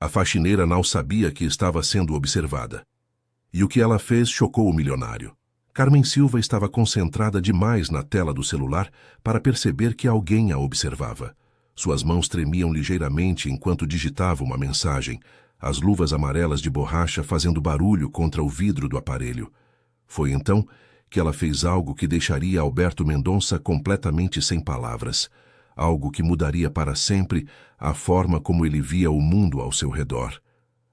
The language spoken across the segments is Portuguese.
A faxineira não sabia que estava sendo observada. E o que ela fez chocou o milionário. Carmen Silva estava concentrada demais na tela do celular para perceber que alguém a observava. Suas mãos tremiam ligeiramente enquanto digitava uma mensagem, as luvas amarelas de borracha fazendo barulho contra o vidro do aparelho. Foi então que ela fez algo que deixaria Alberto Mendonça completamente sem palavras, algo que mudaria para sempre a forma como ele via o mundo ao seu redor.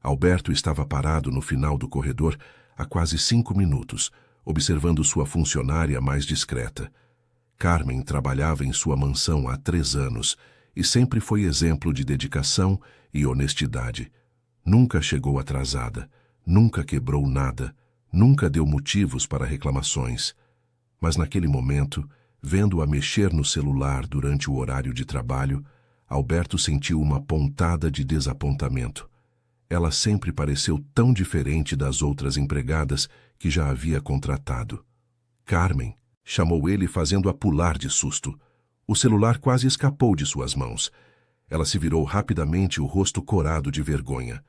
Alberto estava parado no final do corredor há quase 5 minutos, observando sua funcionária mais discreta. Carmen trabalhava em sua mansão há 3 anos e sempre foi exemplo de dedicação e honestidade. Nunca chegou atrasada, nunca quebrou nada, nunca deu motivos para reclamações. Mas naquele momento, vendo-a mexer no celular durante o horário de trabalho, Alberto sentiu uma pontada de desapontamento. Ela sempre pareceu tão diferente das outras empregadas que já havia contratado. Carmen, chamou ele fazendo-a pular de susto. O celular quase escapou de suas mãos. Ela se virou rapidamente, o rosto corado de vergonha.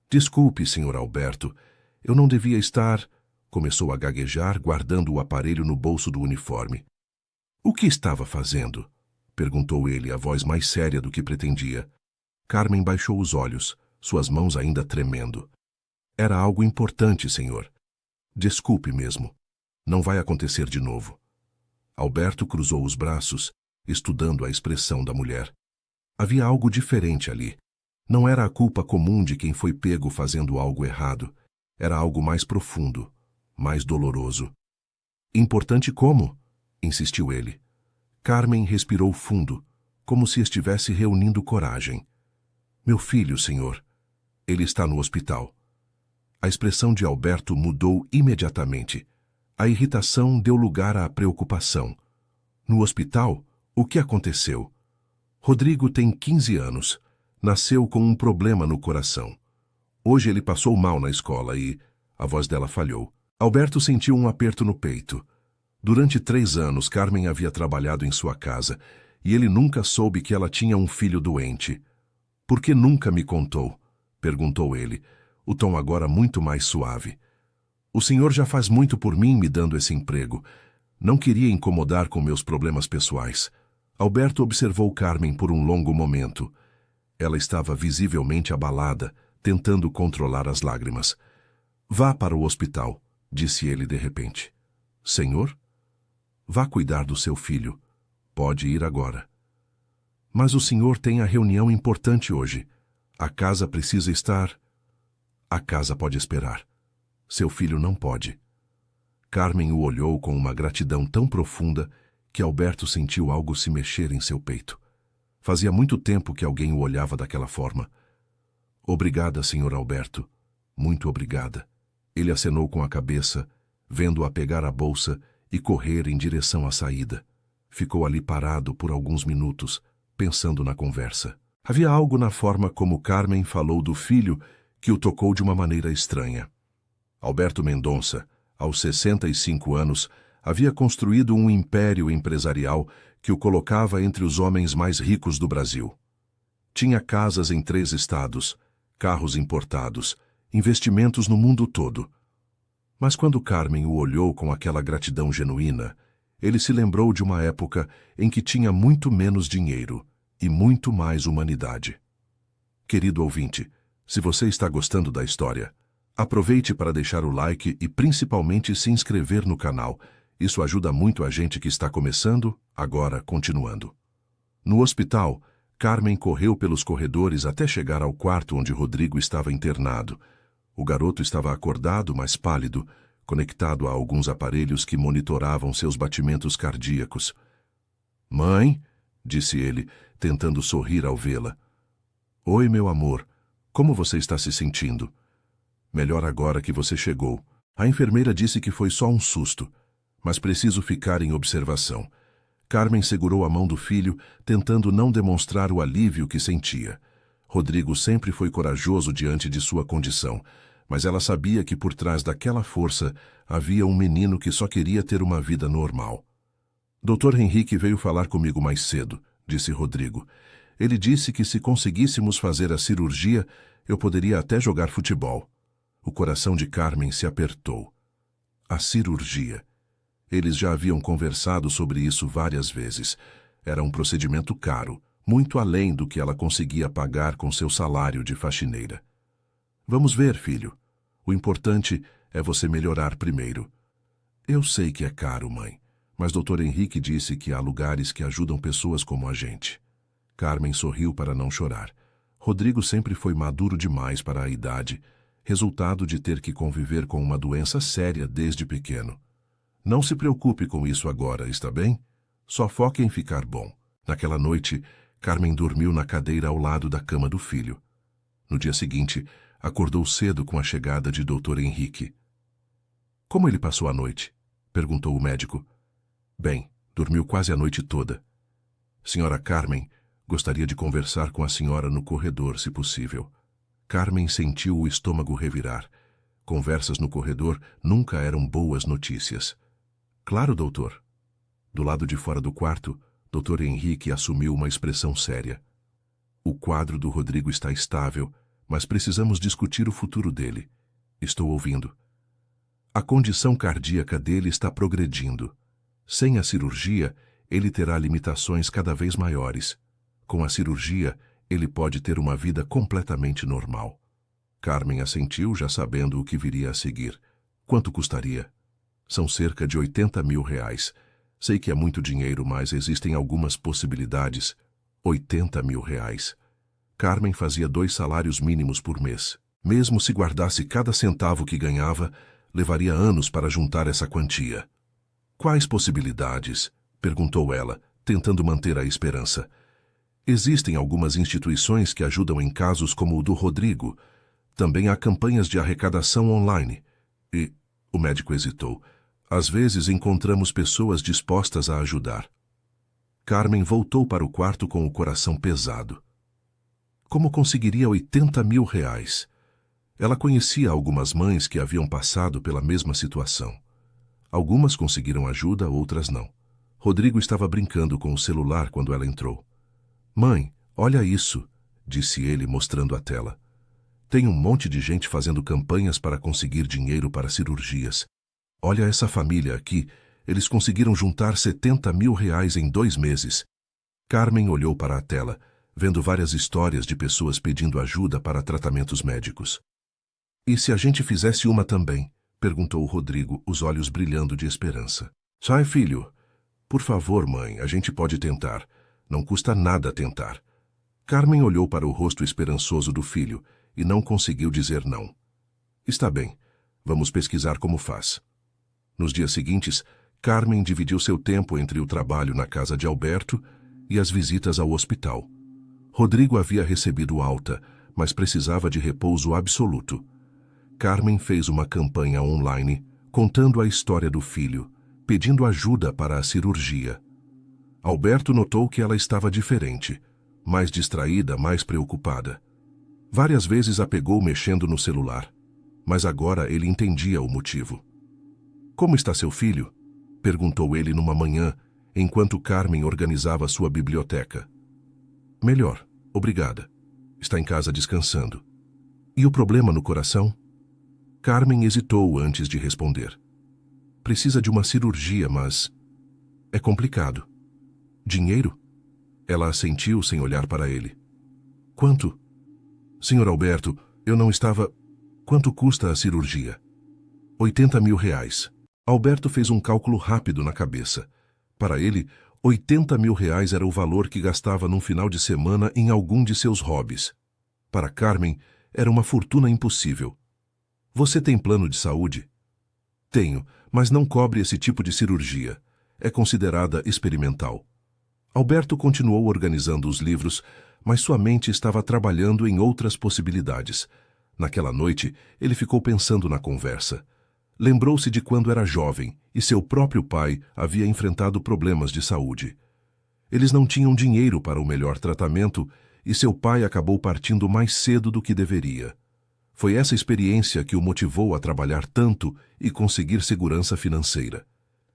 Desculpe, Sr. Alberto, eu não devia estar... Começou a gaguejar, guardando o aparelho no bolso do uniforme. O que estava fazendo? Perguntou ele, a voz mais séria do que pretendia. Carmen baixou os olhos, suas mãos ainda tremendo. Era algo importante, senhor. Desculpe mesmo. Não vai acontecer de novo. Alberto cruzou os braços, estudando a expressão da mulher. Havia algo diferente ali. Não era a culpa comum de quem foi pego fazendo algo errado. Era algo mais profundo, mais doloroso. Importante como? Insistiu ele. Carmen respirou fundo, como se estivesse reunindo coragem. Meu filho, senhor. Ele está no hospital. A expressão de Alberto mudou imediatamente. A irritação deu lugar à preocupação. No hospital, o que aconteceu? Rodrigo tem 15 anos. Nasceu com um problema no coração. Hoje ele passou mal na escola e... A voz dela falhou. Alberto sentiu um aperto no peito. Durante 3 anos, Carmen havia trabalhado em sua casa e ele nunca soube que ela tinha um filho doente. Por que nunca me contou? Perguntou ele, o tom agora muito mais suave. O senhor já faz muito por mim me dando esse emprego. Não queria incomodar com meus problemas pessoais. Alberto observou Carmen por um longo momento. Ela estava visivelmente abalada, tentando controlar as lágrimas. Vá para o hospital, disse ele de repente. Senhor? Vá cuidar do seu filho. Pode ir agora. Mas o senhor tem a reunião importante hoje. A casa precisa estar... A casa pode esperar. Seu filho não pode. Carmen o olhou com uma gratidão tão profunda que Alberto sentiu algo se mexer em seu peito. Fazia muito tempo que alguém o olhava daquela forma. Obrigada, Sr. Alberto. Muito obrigada. Ele acenou com a cabeça, vendo-a pegar a bolsa e correr em direção à saída. Ficou ali parado por alguns minutos, pensando na conversa. Havia algo na forma como Carmen falou do filho que o tocou de uma maneira estranha. Alberto Mendonça, aos 65 anos, havia construído um império empresarial que o colocava entre os homens mais ricos do Brasil. Tinha casas em 3 estados, carros importados, investimentos no mundo todo. Mas quando Carmen o olhou com aquela gratidão genuína, ele se lembrou de uma época em que tinha muito menos dinheiro e muito mais humanidade. Querido ouvinte, se você está gostando da história, aproveite para deixar o like e principalmente se inscrever no canal. Isso ajuda muito a gente que está começando, agora continuando. No hospital, Carmen correu pelos corredores até chegar ao quarto onde Rodrigo estava internado. O garoto estava acordado, mas pálido, conectado a alguns aparelhos que monitoravam seus batimentos cardíacos. Mãe, disse ele, tentando sorrir ao vê-la. Oi, meu amor, como você está se sentindo? Melhor agora que você chegou. A enfermeira disse que foi só um susto, mas preciso ficar em observação. Carmen segurou a mão do filho, tentando não demonstrar o alívio que sentia. Rodrigo sempre foi corajoso diante de sua condição, mas ela sabia que por trás daquela força havia um menino que só queria ter uma vida normal. Dr. Henrique veio falar comigo mais cedo, disse Rodrigo. Ele disse que se conseguíssemos fazer a cirurgia, Eu poderia até jogar futebol. O coração de Carmen se apertou. A cirurgia. Eles já haviam conversado sobre isso várias vezes. Era um procedimento caro, muito além do que ela conseguia pagar com seu salário de faxineira. Vamos ver, filho. O importante é você melhorar primeiro. Eu sei que é caro, mãe, mas Dr. Henrique disse que há lugares que ajudam pessoas como a gente. Carmen sorriu para não chorar. Rodrigo sempre foi maduro demais para a idade, resultado de ter que conviver com uma doença séria desde pequeno. Não se preocupe com isso agora, está bem? Só foque em ficar bom. Naquela noite, Carmen dormiu na cadeira ao lado da cama do filho. No dia seguinte, acordou cedo com a chegada de Dr. Henrique. Como ele passou a noite? Perguntou o médico. Bem, dormiu quase a noite toda. Senhora Carmen, gostaria de conversar com a senhora no corredor, se possível. Carmen sentiu o estômago revirar. Conversas no corredor nunca eram boas notícias. Claro, doutor. Do lado de fora do quarto, Dr. Henrique assumiu uma expressão séria. O quadro do Rodrigo está estável, mas precisamos discutir o futuro dele. Estou ouvindo. A condição cardíaca dele está progredindo. Sem a cirurgia, ele terá limitações cada vez maiores. Com a cirurgia, ele pode ter uma vida completamente normal. Carmen assentiu, já sabendo o que viria a seguir. Quanto custaria? São cerca de R$80 mil. Sei que é muito dinheiro, mas existem algumas possibilidades. R$80 mil. Carmen fazia 2 salários mínimos por mês. Mesmo se guardasse cada centavo que ganhava, levaria anos para juntar essa quantia. Quais possibilidades? Perguntou ela, tentando manter a esperança. Existem algumas instituições que ajudam em casos como o do Rodrigo. Também há campanhas de arrecadação online. E o médico hesitou. Às vezes encontramos pessoas dispostas a ajudar. Carmen voltou para o quarto com o coração pesado. Como conseguiria R$80 mil? Ela conhecia algumas mães que haviam passado pela mesma situação. Algumas conseguiram ajuda, outras não. Rodrigo estava brincando com o celular quando ela entrou. Mãe, olha isso, disse ele mostrando a tela. Tem um monte de gente fazendo campanhas para conseguir dinheiro para cirurgias. Olha essa família aqui, eles conseguiram juntar R$70 mil em 2 meses. Carmen olhou para a tela, vendo várias histórias de pessoas pedindo ajuda para tratamentos médicos. E se a gente fizesse uma também? Perguntou Rodrigo, os olhos brilhando de esperança. Sai, filho. Por favor, mãe, a gente pode tentar. Não custa nada tentar. Carmen olhou para o rosto esperançoso do filho e não conseguiu dizer não. Está bem, vamos pesquisar como faz. Nos dias seguintes, Carmen dividiu seu tempo entre o trabalho na casa de Alberto e as visitas ao hospital. Rodrigo havia recebido alta, mas precisava de repouso absoluto. Carmen fez uma campanha online contando a história do filho, pedindo ajuda para a cirurgia. Alberto notou que ela estava diferente, mais distraída, mais preocupada. Várias vezes a pegou mexendo no celular, mas agora ele entendia o motivo. Como está seu filho? Perguntou ele numa manhã, enquanto Carmen organizava sua biblioteca. Melhor, obrigada. Está em casa descansando. E o problema no coração? Carmen hesitou antes de responder. Precisa de uma cirurgia, mas é complicado. Dinheiro? Ela assentiu sem olhar para ele. Quanto? Senhor Alberto, eu não estava... Quanto custa a cirurgia? R$80 mil. Alberto fez um cálculo rápido na cabeça. Para ele, R$80 mil era o valor que gastava num final de semana em algum de seus hobbies. Para Carmen, era uma fortuna impossível. Você tem plano de saúde? Tenho, mas não cobre esse tipo de cirurgia. É considerada experimental. Alberto continuou organizando os livros, mas sua mente estava trabalhando em outras possibilidades. Naquela noite, ele ficou pensando na conversa. Lembrou-se de quando era jovem e seu próprio pai havia enfrentado problemas de saúde. Eles não tinham dinheiro para o melhor tratamento e seu pai acabou partindo mais cedo do que deveria. Foi essa experiência que o motivou a trabalhar tanto e conseguir segurança financeira.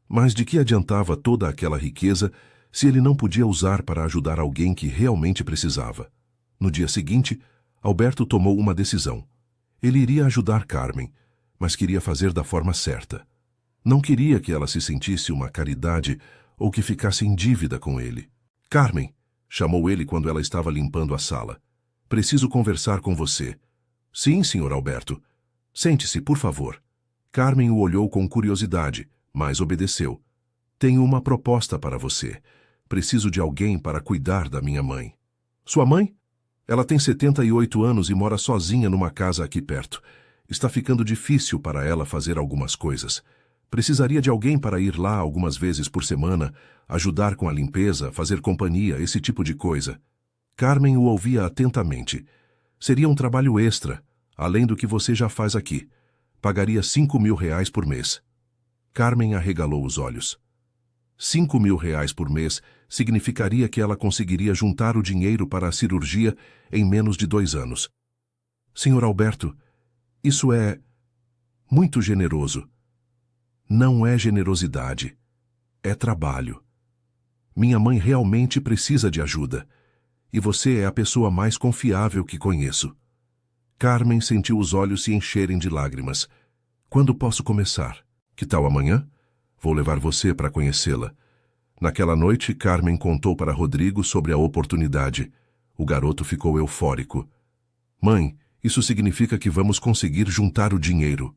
Mas de que adiantava toda aquela riqueza se ele não podia usar para ajudar alguém que realmente precisava? No dia seguinte, Alberto tomou uma decisão. Ele iria ajudar Carmen, mas queria fazer da forma certa. Não queria que ela se sentisse uma caridade ou que ficasse em dívida com ele. Carmen, chamou ele quando ela estava limpando a sala. Preciso conversar com você. Sim, senhor Alberto. Sente-se, por favor. Carmen o olhou com curiosidade, mas obedeceu. Tenho uma proposta para você. Preciso de alguém para cuidar da minha mãe. Sua mãe? Ela tem 78 anos e mora sozinha numa casa aqui perto. Está ficando difícil para ela fazer algumas coisas. Precisaria de alguém para ir lá algumas vezes por semana, ajudar com a limpeza, fazer companhia, esse tipo de coisa. Carmen o ouvia atentamente. Seria um trabalho extra, além do que você já faz aqui. Pagaria R$ 5.000 por mês. Carmen arregalou os olhos. R$ 5.000 por mês significaria que ela conseguiria juntar o dinheiro para a cirurgia em menos de 2 anos. Senhor Alberto, isso é muito generoso. Não é generosidade. É trabalho. Minha mãe realmente precisa de ajuda. E você é a pessoa mais confiável que conheço. Carmen sentiu os olhos se encherem de lágrimas. Quando posso começar? Que tal amanhã? Vou levar você para conhecê-la. Naquela noite, Carmen contou para Rodrigo sobre a oportunidade. O garoto ficou eufórico. Mãe, isso significa que vamos conseguir juntar o dinheiro.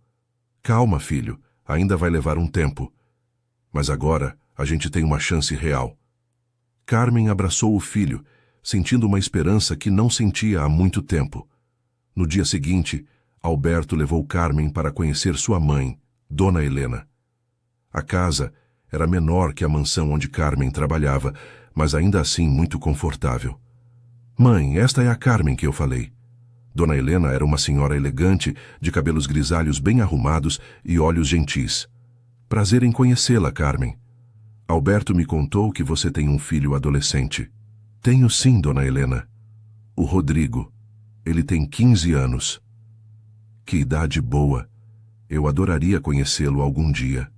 Calma, filho. Ainda vai levar um tempo. Mas agora a gente tem uma chance real. Carmen abraçou o filho, sentindo uma esperança que não sentia há muito tempo. No dia seguinte, Alberto levou Carmen para conhecer sua mãe, Dona Helena. A casa era menor que a mansão onde Carmen trabalhava, mas ainda assim muito confortável. Mãe, esta é a Carmen que eu falei. Dona Helena era uma senhora elegante, de cabelos grisalhos bem arrumados e olhos gentis. Prazer em conhecê-la, Carmen. Alberto me contou que você tem um filho adolescente. Tenho sim, Dona Helena. O Rodrigo. Ele tem 15 anos. Que idade boa. Eu adoraria conhecê-lo algum dia.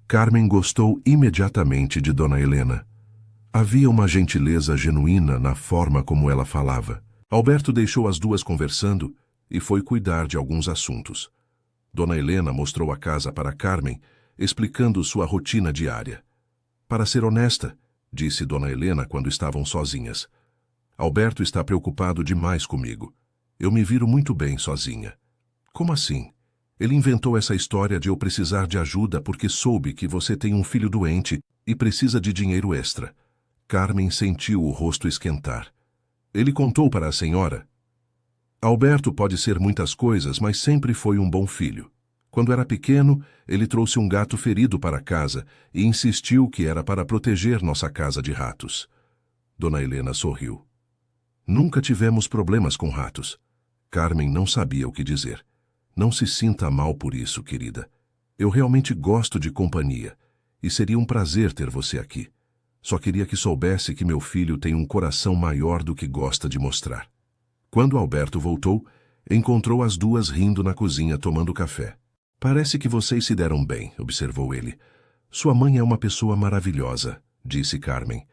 Carmen gostou imediatamente de Dona Helena. Havia uma gentileza genuína na forma como ela falava. Alberto deixou as duas conversando e foi cuidar de alguns assuntos. Dona Helena mostrou a casa para Carmen, explicando sua rotina diária. Para ser honesta, disse Dona Helena quando estavam sozinhas, Alberto está preocupado demais comigo. Eu me viro muito bem sozinha. Como assim? Ele inventou essa história de eu precisar de ajuda porque soube que você tem um filho doente e precisa de dinheiro extra. Carmen sentiu o rosto esquentar. Ele contou para a senhora. Alberto pode ser muitas coisas, mas sempre foi um bom filho. Quando era pequeno, ele trouxe um gato ferido para casa e insistiu que era para proteger nossa casa de ratos. Dona Helena sorriu. Nunca tivemos problemas com ratos. Carmen não sabia o que dizer. Não se sinta mal por isso, querida. Eu realmente gosto de companhia e seria um prazer ter você aqui. Só queria que soubesse que meu filho tem um coração maior do que gosta de mostrar. Quando Alberto voltou, encontrou as duas rindo na cozinha tomando café. Parece que vocês se deram bem, observou ele. Sua mãe é uma pessoa maravilhosa, disse Carmen.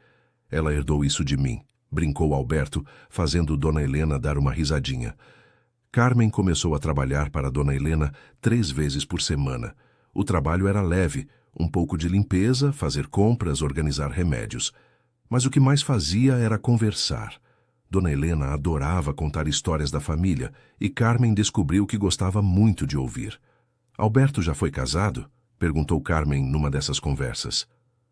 Ela herdou isso de mim, brincou Alberto, fazendo Dona Helena dar uma risadinha. Carmen começou a trabalhar para Dona Helena 3 vezes por semana. O trabalho era leve, um pouco de limpeza, fazer compras, organizar remédios. Mas o que mais fazia era conversar. Dona Helena adorava contar histórias da família e Carmen descobriu que gostava muito de ouvir. Alberto já foi casado? Perguntou Carmen numa dessas conversas.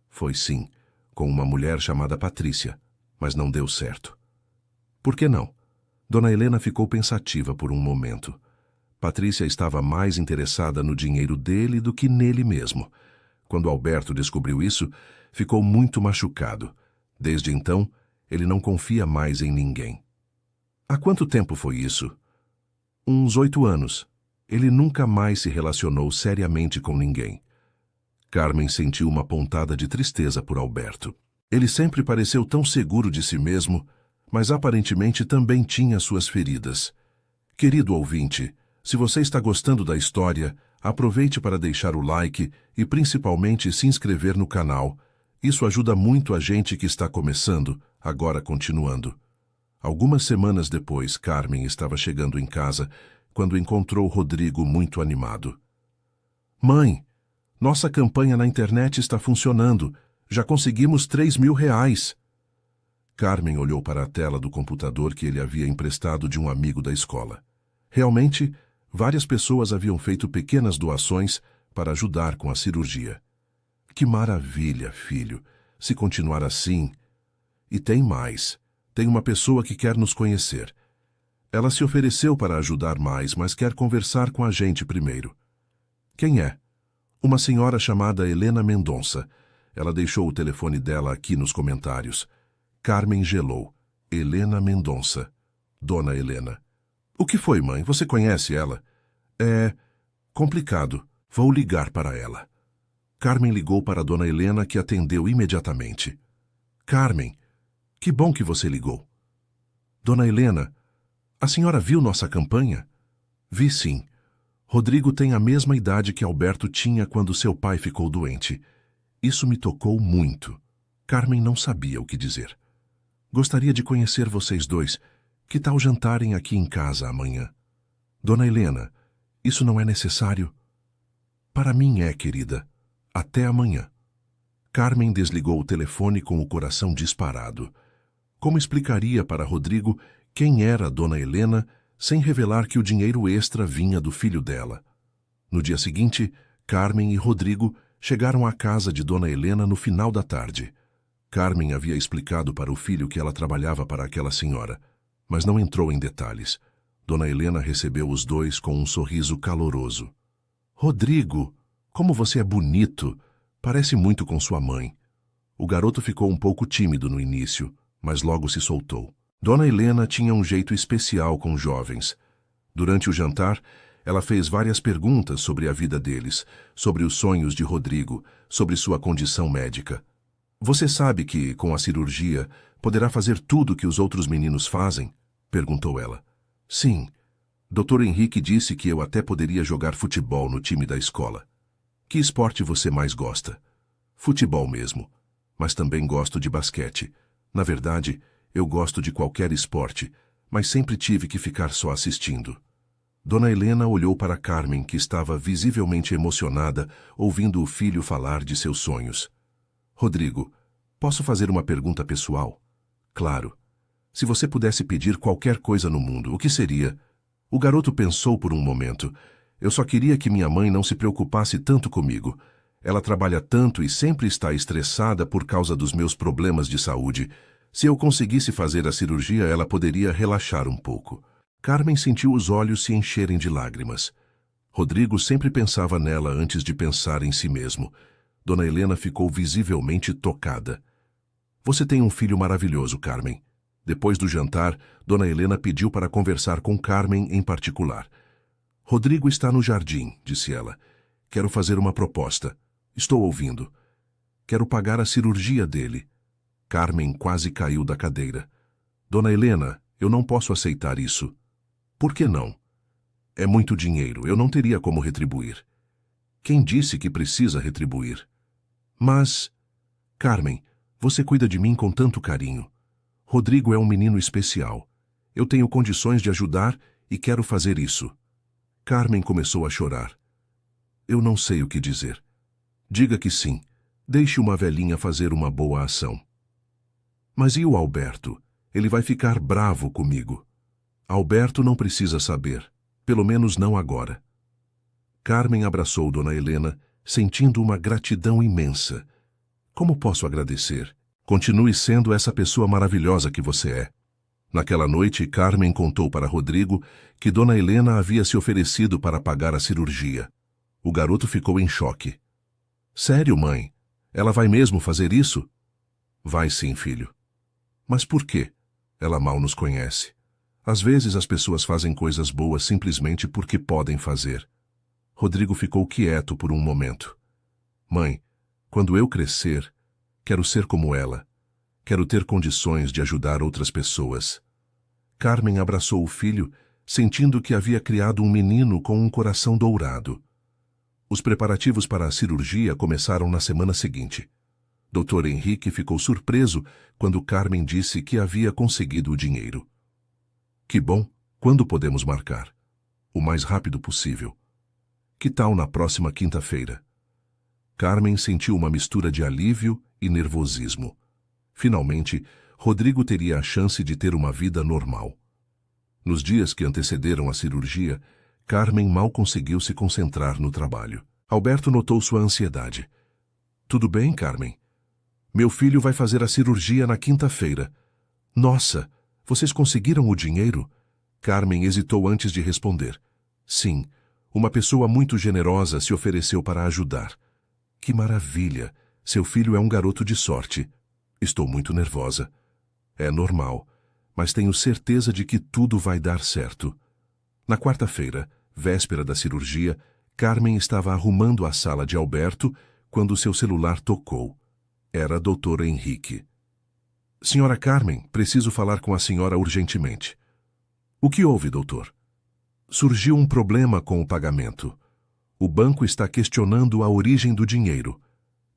Foi sim, com uma mulher chamada Patrícia, mas não deu certo. Por que não? Dona Helena ficou pensativa por um momento. Patrícia estava mais interessada no dinheiro dele do que nele mesmo. Quando Alberto descobriu isso, ficou muito machucado. Desde então, ele não confia mais em ninguém. Há quanto tempo foi isso? Uns 8 anos. Ele nunca mais se relacionou seriamente com ninguém. Carmen sentiu uma pontada de tristeza por Alberto. Ele sempre pareceu tão seguro de si mesmo, mas aparentemente também tinha suas feridas. Querido ouvinte, se você está gostando da história, aproveite para deixar o like e principalmente se inscrever no canal. Isso ajuda muito a gente que está começando, agora continuando. Algumas semanas depois, Carmen estava chegando em casa quando encontrou Rodrigo muito animado. Mãe, nossa campanha na internet está funcionando. Já conseguimos R$ 3.000. Carmen olhou para a tela do computador que ele havia emprestado de um amigo da escola. Realmente, várias pessoas haviam feito pequenas doações para ajudar com a cirurgia. Que maravilha, filho, se continuar assim. E tem mais. Tem uma pessoa que quer nos conhecer. Ela se ofereceu para ajudar mais, mas quer conversar com a gente primeiro. Quem é? Uma senhora chamada Helena Mendonça. Ela deixou o telefone dela aqui nos comentários. Carmen gelou. Helena Mendonça. Dona Helena. O que foi, mãe? Você conhece ela? É complicado. Vou ligar para ela. Carmen ligou para a Dona Helena, que atendeu imediatamente. Carmen, que bom que você ligou. Dona Helena, a senhora viu nossa campanha? Vi sim. Rodrigo tem a mesma idade que Alberto tinha quando seu pai ficou doente. Isso me tocou muito. Carmen não sabia o que dizer. Gostaria de conhecer vocês dois. Que tal jantarem aqui em casa amanhã? Dona Helena, isso não é necessário? Para mim é, querida. Até amanhã. Carmen desligou o telefone com o coração disparado. Como explicaria para Rodrigo quem era a Dona Helena sem revelar que o dinheiro extra vinha do filho dela? No dia seguinte, Carmen e Rodrigo chegaram à casa de Dona Helena no final da tarde. Carmen havia explicado para o filho que ela trabalhava para aquela senhora, mas não entrou em detalhes. Dona Helena recebeu os dois com um sorriso caloroso. Rodrigo, como você é bonito! Parece muito com sua mãe. O garoto ficou um pouco tímido no início, mas logo se soltou. Dona Helena tinha um jeito especial com jovens. Durante o jantar, ela fez várias perguntas sobre a vida deles, sobre os sonhos de Rodrigo, sobre sua condição médica. Você sabe que, com a cirurgia, poderá fazer tudo o que os outros meninos fazem? Perguntou ela. Sim. Dr. Henrique disse que eu até poderia jogar futebol no time da escola. Que esporte você mais gosta? Futebol mesmo. Mas também gosto de basquete. Na verdade, eu gosto de qualquer esporte, mas sempre tive que ficar só assistindo. Dona Helena olhou para Carmen, que estava visivelmente emocionada, ouvindo o filho falar de seus sonhos. Rodrigo, posso fazer uma pergunta pessoal? Claro. Se você pudesse pedir qualquer coisa no mundo, o que seria? O garoto pensou por um momento. Eu só queria que minha mãe não se preocupasse tanto comigo. Ela trabalha tanto e sempre está estressada por causa dos meus problemas de saúde. Se eu conseguisse fazer a cirurgia, ela poderia relaxar um pouco. Carmen sentiu os olhos se encherem de lágrimas. Rodrigo sempre pensava nela antes de pensar em si mesmo. Dona Helena ficou visivelmente tocada. Você tem um filho maravilhoso, Carmen. Depois do jantar, Dona Helena pediu para conversar com Carmen em particular. Rodrigo está no jardim, disse ela. Quero fazer uma proposta. Estou ouvindo. Quero pagar a cirurgia dele. Carmen quase caiu da cadeira. Dona Helena, eu não posso aceitar isso. Por que não? É muito dinheiro, eu não teria como retribuir. Quem disse que precisa retribuir? Mas... Carmen, você cuida de mim com tanto carinho. Rodrigo é um menino especial. Eu tenho condições de ajudar e quero fazer isso. Carmen começou a chorar. Eu não sei o que dizer. Diga que sim. Deixe uma velhinha fazer uma boa ação. Mas e o Alberto? Ele vai ficar bravo comigo. Alberto não precisa saber. Pelo menos não agora. Carmen abraçou Dona Helena, sentindo uma gratidão imensa. Como posso agradecer? Continue sendo essa pessoa maravilhosa que você é. Naquela noite, Carmen contou para Rodrigo que Dona Helena havia se oferecido para pagar a cirurgia. O garoto ficou em choque. Sério, mãe? Ela vai mesmo fazer isso? Vai sim, filho. Mas por quê? Ela mal nos conhece. Às vezes as pessoas fazem coisas boas simplesmente porque podem fazer. Rodrigo ficou quieto por um momento. Mãe, quando eu crescer, quero ser como ela. Quero ter condições de ajudar outras pessoas. Carmen abraçou o filho, sentindo que havia criado um menino com um coração dourado. Os preparativos para a cirurgia começaram na semana seguinte. Dr. Henrique ficou surpreso quando Carmen disse que havia conseguido o dinheiro. Que bom! Quando podemos marcar? O mais rápido possível. Que tal na próxima quinta-feira? Carmen sentiu uma mistura de alívio e nervosismo. Finalmente, Rodrigo teria a chance de ter uma vida normal. Nos dias que antecederam a cirurgia, Carmen mal conseguiu se concentrar no trabalho. Alberto notou sua ansiedade. Tudo bem, Carmen? Meu filho vai fazer a cirurgia na quinta-feira. Nossa, vocês conseguiram o dinheiro? Carmen hesitou antes de responder. Sim, uma pessoa muito generosa se ofereceu para ajudar. Que maravilha! Seu filho é um garoto de sorte. Estou muito nervosa. É normal, mas tenho certeza de que tudo vai dar certo. Na quarta-feira, véspera da cirurgia, Carmen estava arrumando a sala de Alberto quando seu celular tocou. Era Dr. Henrique. Senhora Carmen, preciso falar com a senhora urgentemente. O que houve, doutor? Surgiu um problema com o pagamento. O banco está questionando a origem do dinheiro.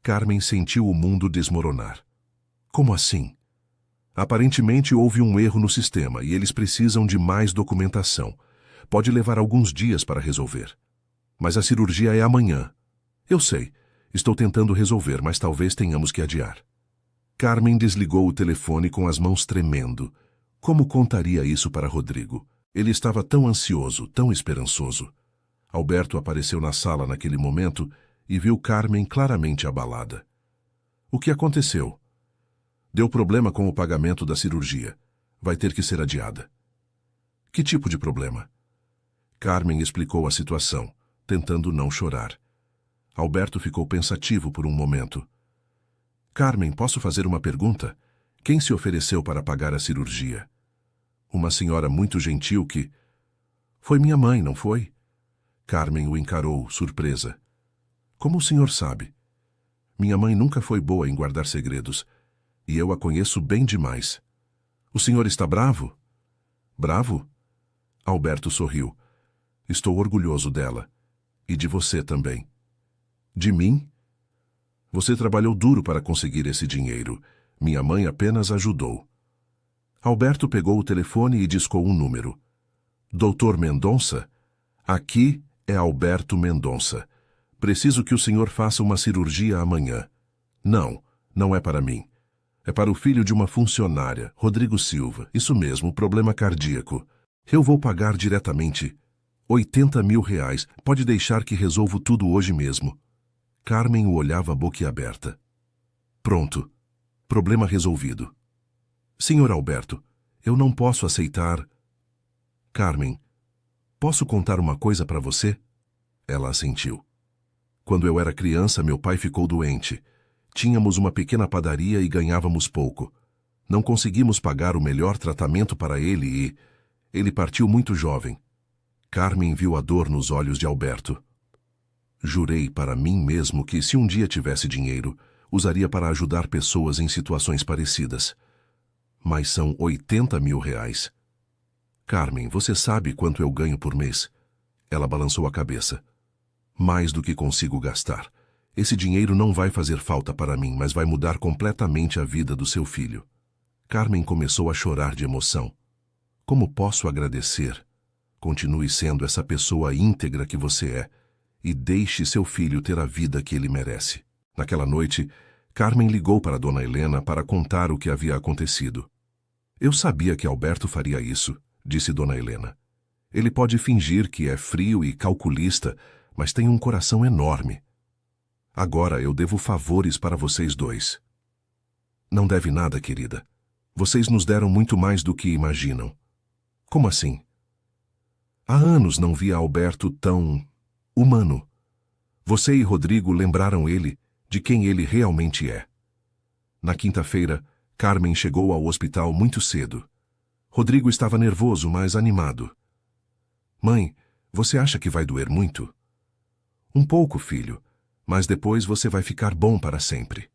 Carmen sentiu o mundo desmoronar. Como assim? Aparentemente houve um erro no sistema e eles precisam de mais documentação. Pode levar alguns dias para resolver. Mas a cirurgia é amanhã. Eu sei. Estou tentando resolver, mas talvez tenhamos que adiar. Carmen desligou o telefone com as mãos tremendo. Como contaria isso para Rodrigo? Ele estava tão ansioso, tão esperançoso. Alberto apareceu na sala naquele momento e viu Carmen claramente abalada. O que aconteceu? Deu problema com o pagamento da cirurgia. Vai ter que ser adiada. Que tipo de problema? Carmen explicou a situação, tentando não chorar. Alberto ficou pensativo por um momento. Carmen, posso fazer uma pergunta? Quem se ofereceu para pagar a cirurgia? Uma senhora muito gentil que... Foi minha mãe, não foi? Carmen o encarou, surpresa. Como o senhor sabe? Minha mãe nunca foi boa em guardar segredos, e eu a conheço bem demais. O senhor está bravo? Bravo? Alberto sorriu. Estou orgulhoso dela. E de você também. De mim? Você trabalhou duro para conseguir esse dinheiro. Minha mãe apenas ajudou. Alberto pegou o telefone e discou um número. Doutor Mendonça? Aqui é Alberto Mendonça. Preciso que o senhor faça uma cirurgia amanhã. Não, não é para mim. É para o filho de uma funcionária, Rodrigo Silva. Isso mesmo, problema cardíaco. Eu vou pagar diretamente. 80 mil reais. Pode deixar que resolvo tudo hoje mesmo. Carmen o olhava boquiaberta. Pronto. Problema resolvido. Senhor Alberto, eu não posso aceitar... Carmen, posso contar uma coisa para você? Ela assentiu. Quando eu era criança, meu pai ficou doente. Tínhamos uma pequena padaria e ganhávamos pouco. Não conseguimos pagar o melhor tratamento para ele e... ele partiu muito jovem. Carmen viu a dor nos olhos de Alberto. Jurei para mim mesmo que, se um dia tivesse dinheiro, usaria para ajudar pessoas em situações parecidas. Mas são 80 mil reais. Carmen, você sabe quanto eu ganho por mês? Ela balançou a cabeça. Mais do que consigo gastar. Esse dinheiro não vai fazer falta para mim, mas vai mudar completamente a vida do seu filho. Carmen começou a chorar de emoção. Como posso agradecer? Continue sendo essa pessoa íntegra que você é e deixe seu filho ter a vida que ele merece. Naquela noite, Carmen ligou para Dona Helena para contar o que havia acontecido. Eu sabia que Alberto faria isso, disse Dona Helena. Ele pode fingir que é frio e calculista, mas tem um coração enorme. Agora eu devo favores para vocês dois. Não deve nada, querida. Vocês nos deram muito mais do que imaginam. Como assim? Há anos não via Alberto tão... humano. Você e Rodrigo lembraram ele de quem ele realmente é. Na quinta-feira, Carmen chegou ao hospital muito cedo. Rodrigo estava nervoso, mas animado. Mãe, você acha que vai doer muito? Um pouco, filho, mas depois você vai ficar bom para sempre.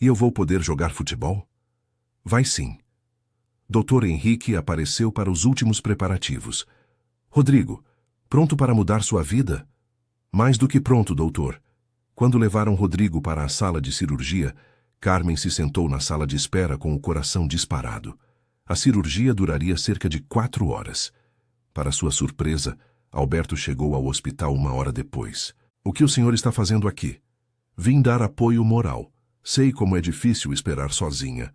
E eu vou poder jogar futebol? Vai sim. Dr. Henrique apareceu para os últimos preparativos. Rodrigo, pronto para mudar sua vida? Mais do que pronto, doutor. Quando levaram Rodrigo para a sala de cirurgia, Carmen se sentou na sala de espera com o coração disparado. A cirurgia duraria cerca de 4 horas. Para sua surpresa, Alberto chegou ao hospital 1 hora depois. O que o senhor está fazendo aqui? Vim dar apoio moral. Sei como é difícil esperar sozinha.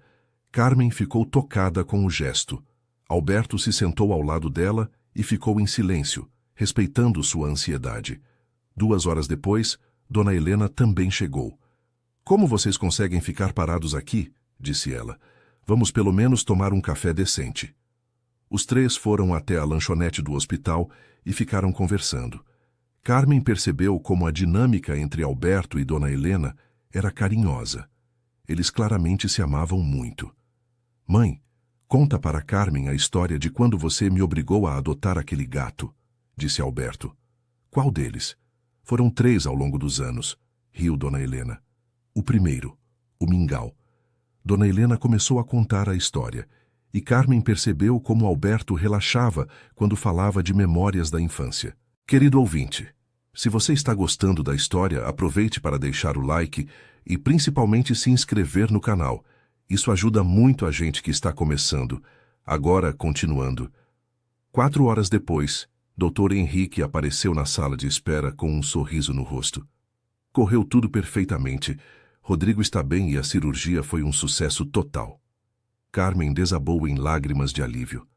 Carmen ficou tocada com o gesto. Alberto se sentou ao lado dela e ficou em silêncio, respeitando sua ansiedade. 2 horas depois, Dona Helena também chegou. Como vocês conseguem ficar parados aqui? Disse ela. Vamos pelo menos tomar um café decente. Os 3 foram até a lanchonete do hospital e ficaram conversando. Carmen percebeu como a dinâmica entre Alberto e Dona Helena era carinhosa. Eles claramente se amavam muito. Mãe, conta para Carmen a história de quando você me obrigou a adotar aquele gato, disse Alberto. Qual deles? Foram 3 ao longo dos anos, riu Dona Helena. O primeiro, o Mingau. Dona Helena começou a contar a história, e Carmen percebeu como Alberto relaxava quando falava de memórias da infância. Querido ouvinte, se você está gostando da história, aproveite para deixar o like e principalmente se inscrever no canal. Isso ajuda muito a gente que está começando. Agora, continuando. 4 horas depois, Dr. Henrique apareceu na sala de espera com um sorriso no rosto. Correu tudo perfeitamente. Rodrigo está bem e a cirurgia foi um sucesso total. Carmen desabou em lágrimas de alívio.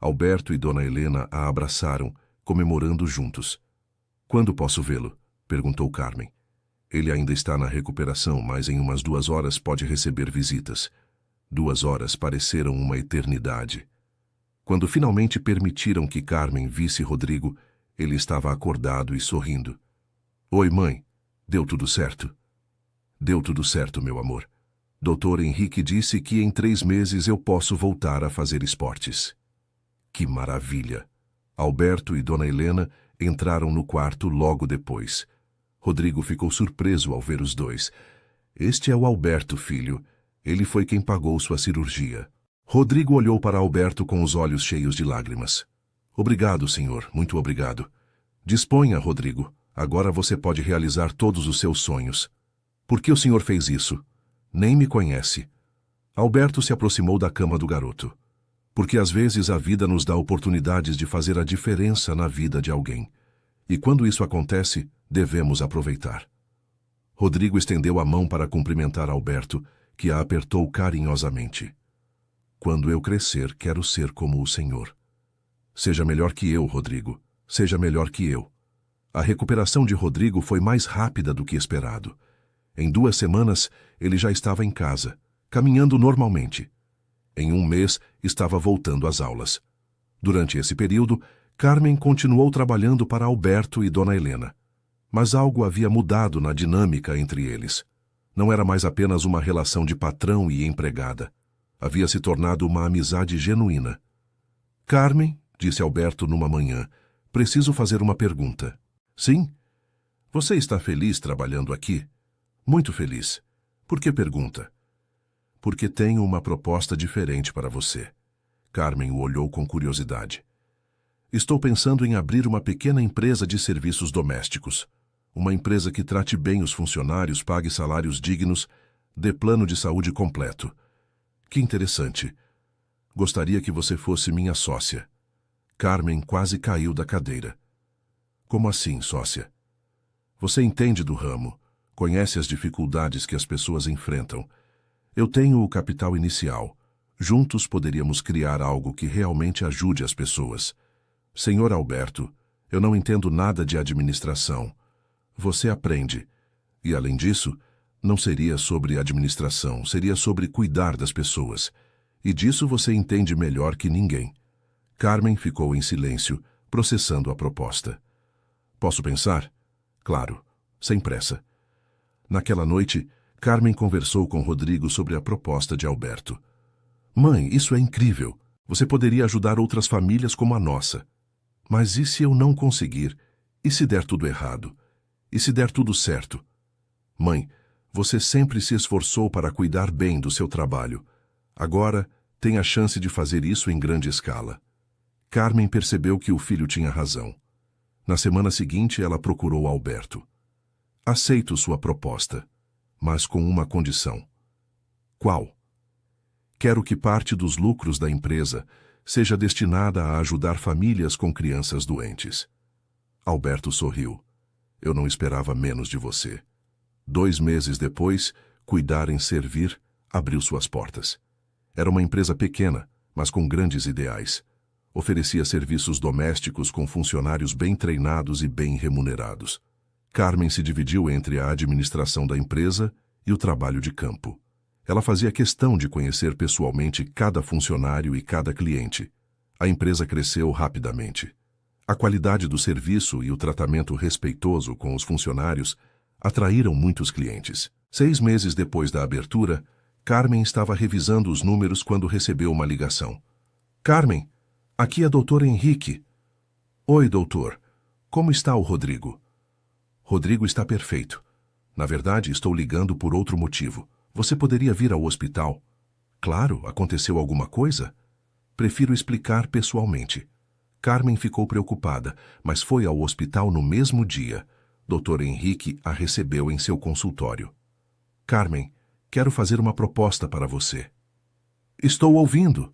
Alberto e Dona Helena a abraçaram, comemorando juntos. Quando posso vê-lo? Perguntou Carmen. Ele ainda está na recuperação, mas em umas 2 horas pode receber visitas. 2 horas pareceram uma eternidade. Quando finalmente permitiram que Carmen visse Rodrigo, ele estava acordado e sorrindo. Oi, mãe. Deu tudo certo? Deu tudo certo, meu amor. Dr. Henrique disse que em 3 meses eu posso voltar a fazer esportes. Que maravilha! Alberto e Dona Helena entraram no quarto logo depois. Rodrigo ficou surpreso ao ver os dois. Este é o Alberto, filho. Ele foi quem pagou sua cirurgia. Rodrigo olhou para Alberto com os olhos cheios de lágrimas. Obrigado, senhor. Muito obrigado. Disponha, Rodrigo. Agora você pode realizar todos os seus sonhos. Por que o senhor fez isso? Nem me conhece. Alberto se aproximou da cama do garoto. Porque às vezes a vida nos dá oportunidades de fazer a diferença na vida de alguém. E quando isso acontece, devemos aproveitar. Rodrigo estendeu a mão para cumprimentar Alberto, que a apertou carinhosamente. Quando eu crescer, quero ser como o senhor. Seja melhor que eu, Rodrigo. Seja melhor que eu. A recuperação de Rodrigo foi mais rápida do que esperado. Em 2 semanas, ele já estava em casa, caminhando normalmente. Em 1 mês, estava voltando às aulas. Durante esse período, Carmen continuou trabalhando para Alberto e Dona Helena. Mas algo havia mudado na dinâmica entre eles. Não era mais apenas uma relação de patrão e empregada. Havia se tornado uma amizade genuína. Carmen, disse Alberto numa manhã, preciso fazer uma pergunta. Sim? Você está feliz trabalhando aqui? Muito feliz. Por que pergunta? Porque tenho uma proposta diferente para você. Carmen o olhou com curiosidade. Estou pensando em abrir uma pequena empresa de serviços domésticos. Uma empresa que trate bem os funcionários, pague salários dignos, dê plano de saúde completo. Que interessante. Gostaria que você fosse minha sócia. Carmen quase caiu da cadeira. Como assim, sócia? Você entende do ramo, conhece as dificuldades que as pessoas enfrentam. Eu tenho o capital inicial. Juntos poderíamos criar algo que realmente ajude as pessoas. Senhor Alberto, eu não entendo nada de administração. Você aprende. E, além disso, não seria sobre administração, seria sobre cuidar das pessoas. E disso você entende melhor que ninguém. Carmen ficou em silêncio, processando a proposta. Posso pensar? Claro, sem pressa. Naquela noite, Carmen conversou com Rodrigo sobre a proposta de Alberto. Mãe, isso é incrível. Você poderia ajudar outras famílias como a nossa. Mas e se eu não conseguir? E se der tudo errado? E se der tudo certo? Mãe, você sempre se esforçou para cuidar bem do seu trabalho. Agora, tem a chance de fazer isso em grande escala. Carmen percebeu que o filho tinha razão. Na semana seguinte, ela procurou Alberto. Aceito sua proposta, mas com uma condição. Qual? Quero que parte dos lucros da empresa seja destinada a ajudar famílias com crianças doentes. Alberto sorriu. Eu não esperava menos de você. 2 meses depois, Cuidar em Servir abriu suas portas. Era uma empresa pequena, mas com grandes ideais. Oferecia serviços domésticos com funcionários bem treinados e bem remunerados. Carmen se dividiu entre a administração da empresa e o trabalho de campo. Ela fazia questão de conhecer pessoalmente cada funcionário e cada cliente. A empresa cresceu rapidamente. A qualidade do serviço e o tratamento respeitoso com os funcionários atraíram muitos clientes. 6 meses depois da abertura, Carmen estava revisando os números quando recebeu uma ligação. Carmen, aqui é Dr. Henrique. Oi, doutor. Como está o Rodrigo? Rodrigo está perfeito. Na verdade, estou ligando por outro motivo. Você poderia vir ao hospital? Claro, aconteceu alguma coisa? Prefiro explicar pessoalmente. Carmen ficou preocupada, mas foi ao hospital no mesmo dia. Dr. Henrique a recebeu em seu consultório. Carmen, quero fazer uma proposta para você. Estou ouvindo.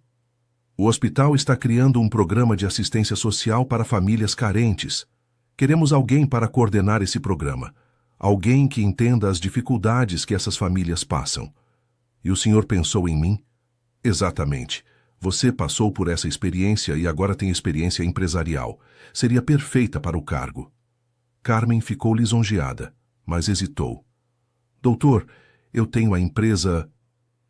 O hospital está criando um programa de assistência social para famílias carentes. Queremos alguém para coordenar esse programa. Alguém que entenda as dificuldades que essas famílias passam. E o senhor pensou em mim? Exatamente. Você passou por essa experiência e agora tem experiência empresarial. Seria perfeita para o cargo. Carmen ficou lisonjeada, mas hesitou. Doutor, eu tenho a empresa...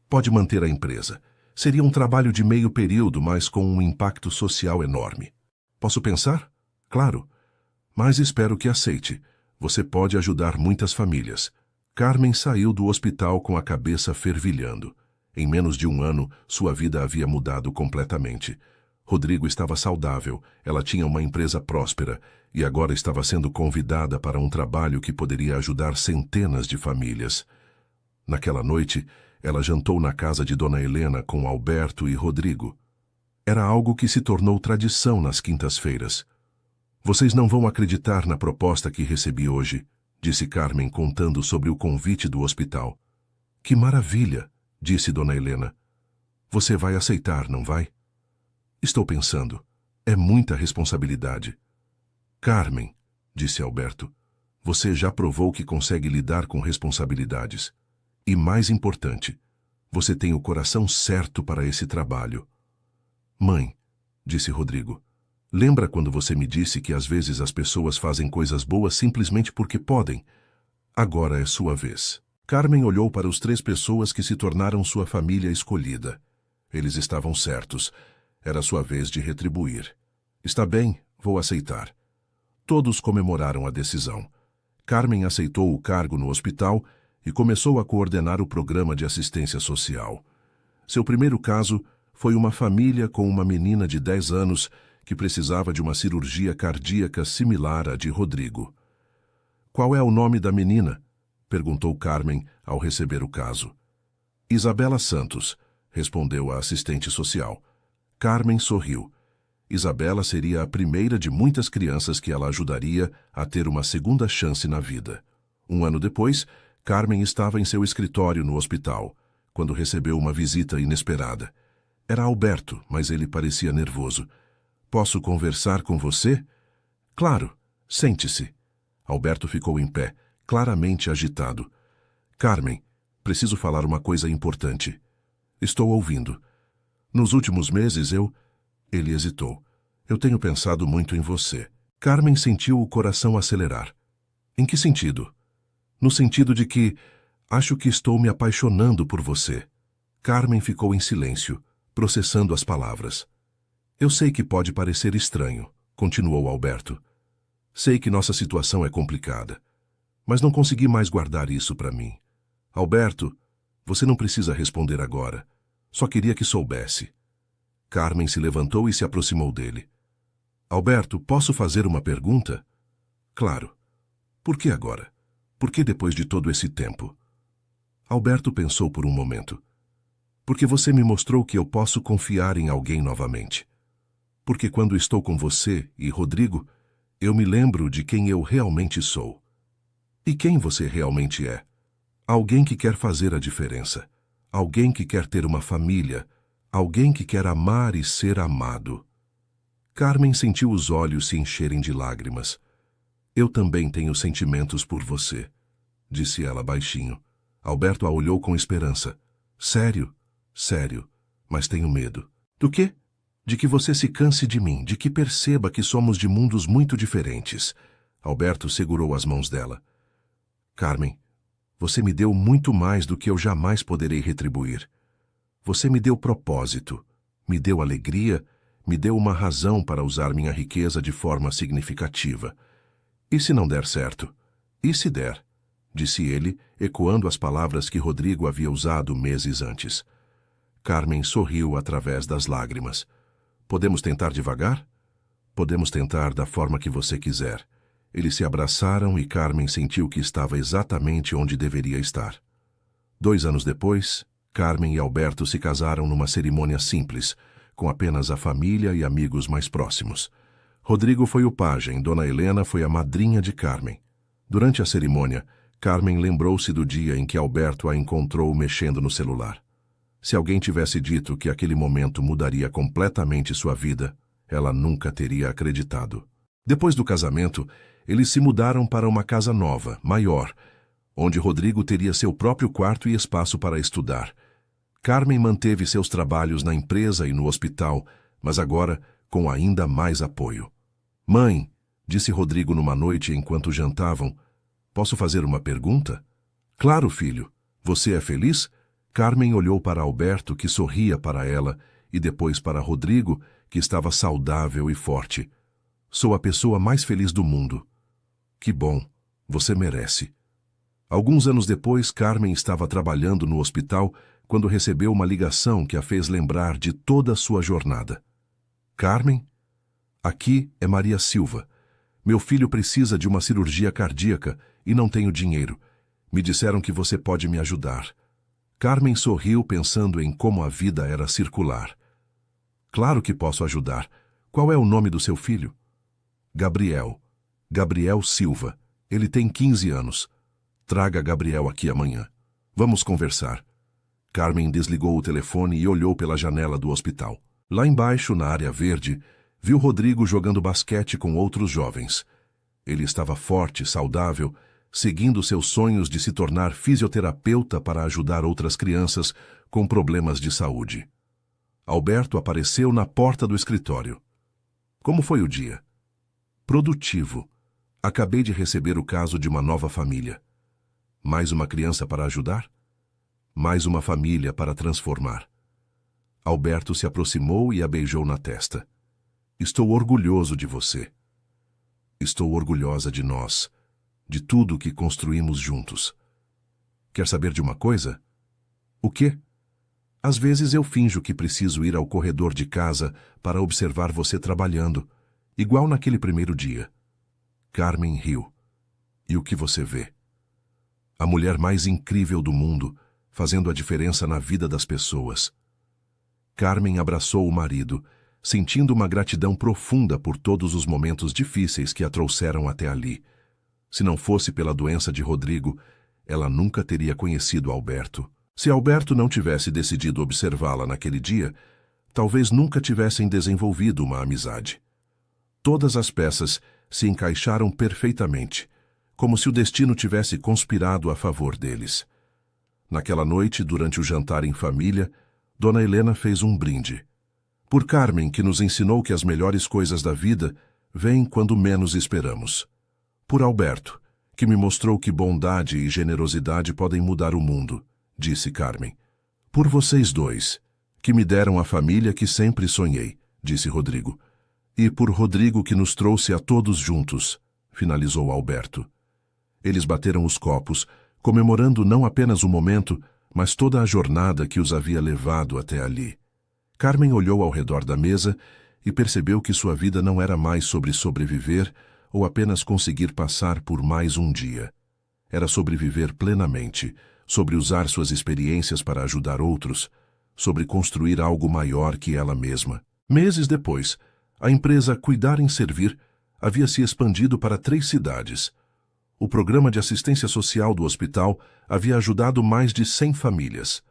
Pode manter a empresa. Seria um trabalho de meio período, mas com um impacto social enorme. Posso pensar? Claro. Mas espero que aceite. Você pode ajudar muitas famílias. Carmen saiu do hospital com a cabeça fervilhando. Em menos de 1 ano, sua vida havia mudado completamente. Rodrigo estava saudável, ela tinha uma empresa próspera e agora estava sendo convidada para um trabalho que poderia ajudar centenas de famílias. Naquela noite, ela jantou na casa de Dona Helena com Alberto e Rodrigo. Era algo que se tornou tradição nas quintas-feiras. Vocês não vão acreditar na proposta que recebi hoje, disse Carmen contando sobre o convite do hospital. Que maravilha, disse Dona Helena. Você vai aceitar, não vai? Estou pensando. É muita responsabilidade. Carmen, disse Alberto, você já provou que consegue lidar com responsabilidades. E mais importante, você tem o coração certo para esse trabalho. Mãe, disse Rodrigo, lembra quando você me disse que às vezes as pessoas fazem coisas boas simplesmente porque podem? Agora é sua vez. Carmen olhou para os 3 pessoas que se tornaram sua família escolhida. Eles estavam certos. Era sua vez de retribuir. Está bem, vou aceitar. Todos comemoraram a decisão. Carmen aceitou o cargo no hospital e começou a coordenar o programa de assistência social. Seu primeiro caso foi uma família com uma menina de 10 anos que precisava de uma cirurgia cardíaca similar à de Rodrigo. Qual é o nome da menina? Perguntou Carmen ao receber o caso. Isabela Santos, respondeu a assistente social. Carmen sorriu. Isabela seria a primeira de muitas crianças que ela ajudaria a ter uma segunda chance na vida. 1 ano depois, Carmen estava em seu escritório no hospital, quando recebeu uma visita inesperada. Era Alberto, mas ele parecia nervoso. Posso conversar com você? Claro, sente-se. Alberto ficou em pé, claramente agitado. Carmen, preciso falar uma coisa importante. Estou ouvindo. Nos últimos meses Ele hesitou. Eu tenho pensado muito em você. Carmen sentiu o coração acelerar. Em que sentido? No sentido de que acho que estou me apaixonando por você. Carmen ficou em silêncio, processando as palavras. Eu sei que pode parecer estranho, continuou Alberto. Sei que nossa situação é complicada, mas não consegui mais guardar isso para mim. Alberto, você não precisa responder agora. Só queria que soubesse. Carmen se levantou e se aproximou dele. Alberto, posso fazer uma pergunta? Claro. Por que agora? Por que depois de todo esse tempo? Alberto pensou por um momento. Porque você me mostrou que eu posso confiar em alguém novamente. Porque quando estou com você e Rodrigo, eu me lembro de quem eu realmente sou. E quem você realmente é? Alguém que quer fazer a diferença. alguém que quer ter uma família, alguém que quer amar e ser amado. Carmen sentiu os olhos se encherem de lágrimas. Eu também tenho sentimentos por você, disse ela baixinho. Alberto a olhou com esperança. Sério? Sério, mas tenho medo. Do quê? De que você se canse de mim, de que perceba que somos de mundos muito diferentes. Alberto segurou as mãos dela. Carmen, você me deu muito mais do que eu jamais poderei retribuir. Você me deu propósito, me deu alegria, me deu uma razão para usar minha riqueza de forma significativa. E se não der certo? E se der? Disse ele, ecoando as palavras que Rodrigo havia usado meses antes. Carmen sorriu através das lágrimas. Podemos tentar devagar? Podemos tentar da forma que você quiser. Eles se abraçaram e Carmen sentiu que estava exatamente onde deveria estar. 2 anos depois, Carmen e Alberto se casaram numa cerimônia simples, com apenas a família e amigos mais próximos. Rodrigo foi o pajem, Dona Helena foi a madrinha de Carmen. Durante a cerimônia, Carmen lembrou-se do dia em que Alberto a encontrou mexendo no celular. Se alguém tivesse dito que aquele momento mudaria completamente sua vida, ela nunca teria acreditado. Depois do casamento, eles se mudaram para uma casa nova, maior, onde Rodrigo teria seu próprio quarto e espaço para estudar. Carmen manteve seus trabalhos na empresa e no hospital, mas agora com ainda mais apoio. Mãe, disse Rodrigo numa noite enquanto jantavam, posso fazer uma pergunta? Claro, filho. Você é feliz? Carmen olhou para Alberto, que sorria para ela, e depois para Rodrigo, que estava saudável e forte. Sou a pessoa mais feliz do mundo. Que bom, você merece. Alguns anos depois, Carmen estava trabalhando no hospital quando recebeu uma ligação que a fez lembrar de toda a sua jornada. Carmen? Aqui é Maria Silva. Meu filho precisa de uma cirurgia cardíaca e não tenho dinheiro. Me disseram que você pode me ajudar. Carmen sorriu pensando em como a vida era circular. Claro que posso ajudar. Qual é o nome do seu filho? Gabriel. Gabriel Silva. Ele tem 15 anos. Traga Gabriel aqui amanhã. Vamos conversar. Carmen desligou o telefone e olhou pela janela do hospital. Lá embaixo, na área verde, viu Rodrigo jogando basquete com outros jovens. Ele estava forte, saudável, seguindo seus sonhos de se tornar fisioterapeuta para ajudar outras crianças com problemas de saúde. Alberto apareceu na porta do escritório. Como foi o dia? Produtivo. Acabei de receber o caso de uma nova família. Mais uma criança para ajudar? Mais uma família para transformar. Alberto se aproximou e a beijou na testa. Estou orgulhoso de você. Estou orgulhosa de nós, de tudo que construímos juntos. Quer saber de uma coisa? O quê? Às vezes eu finjo que preciso ir ao corredor de casa para observar você trabalhando, igual naquele primeiro dia. Carmen riu. E o que você vê? A mulher mais incrível do mundo, fazendo a diferença na vida das pessoas. Carmen abraçou o marido, sentindo uma gratidão profunda por todos os momentos difíceis que a trouxeram até ali. Se não fosse pela doença de Rodrigo, ela nunca teria conhecido Alberto. Se Alberto não tivesse decidido observá-la naquele dia, talvez nunca tivessem desenvolvido uma amizade. Todas as peças se encaixaram perfeitamente, como se o destino tivesse conspirado a favor deles. Naquela noite, durante o jantar em família, Dona Helena fez um brinde. Por Carmen, que nos ensinou que as melhores coisas da vida vêm quando menos esperamos. Por Alberto, que me mostrou que bondade e generosidade podem mudar o mundo, disse Carmen. Por vocês dois, que me deram a família que sempre sonhei, disse Rodrigo. E por Rodrigo, que nos trouxe a todos juntos, finalizou Alberto. Eles bateram os copos, comemorando não apenas o momento, mas toda a jornada que os havia levado até ali. Carmen olhou ao redor da mesa e percebeu que sua vida não era mais sobre sobreviver ou apenas conseguir passar por mais um dia. Era sobre viver plenamente, sobre usar suas experiências para ajudar outros, sobre construir algo maior que ela mesma. Meses depois, a empresa Cuidar em Servir havia se expandido para 3 cidades. O programa de assistência social do hospital havia ajudado mais de 100 famílias.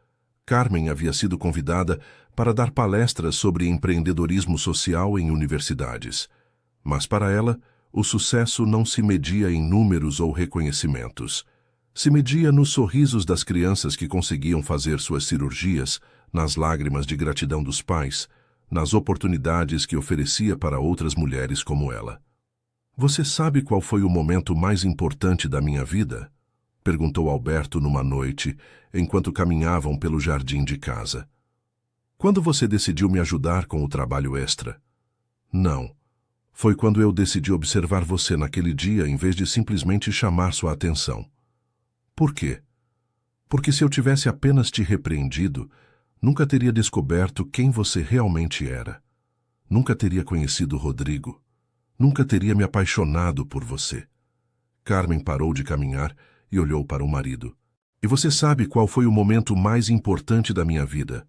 Carmen havia sido convidada para dar palestras sobre empreendedorismo social em universidades. Mas para ela, o sucesso não se media em números ou reconhecimentos. Se media nos sorrisos das crianças que conseguiam fazer suas cirurgias, nas lágrimas de gratidão dos pais, nas oportunidades que oferecia para outras mulheres como ela. Você sabe qual foi o momento mais importante da minha vida? Perguntou Alberto numa noite, enquanto caminhavam pelo jardim de casa. Quando você decidiu me ajudar com o trabalho extra? Não. Foi quando eu decidi observar você naquele dia em vez de simplesmente chamar sua atenção. Por quê? Porque se eu tivesse apenas te repreendido, nunca teria descoberto quem você realmente era. Nunca teria conhecido Rodrigo. Nunca teria me apaixonado por você. Carmen parou de caminhar e olhou para o marido. E você sabe qual foi o momento mais importante da minha vida?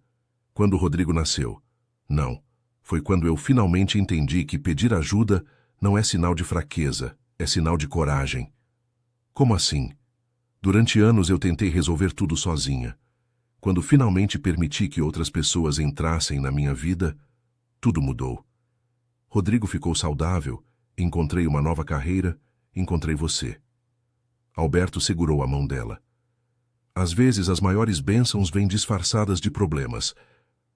Quando Rodrigo nasceu. Não. Foi quando eu finalmente entendi que pedir ajuda não é sinal de fraqueza, é sinal de coragem. Como assim? Durante anos eu tentei resolver tudo sozinha. Quando finalmente permiti que outras pessoas entrassem na minha vida, tudo mudou. Rodrigo ficou saudável, encontrei uma nova carreira, encontrei você. Alberto segurou a mão dela. Às vezes as maiores bênçãos vêm disfarçadas de problemas.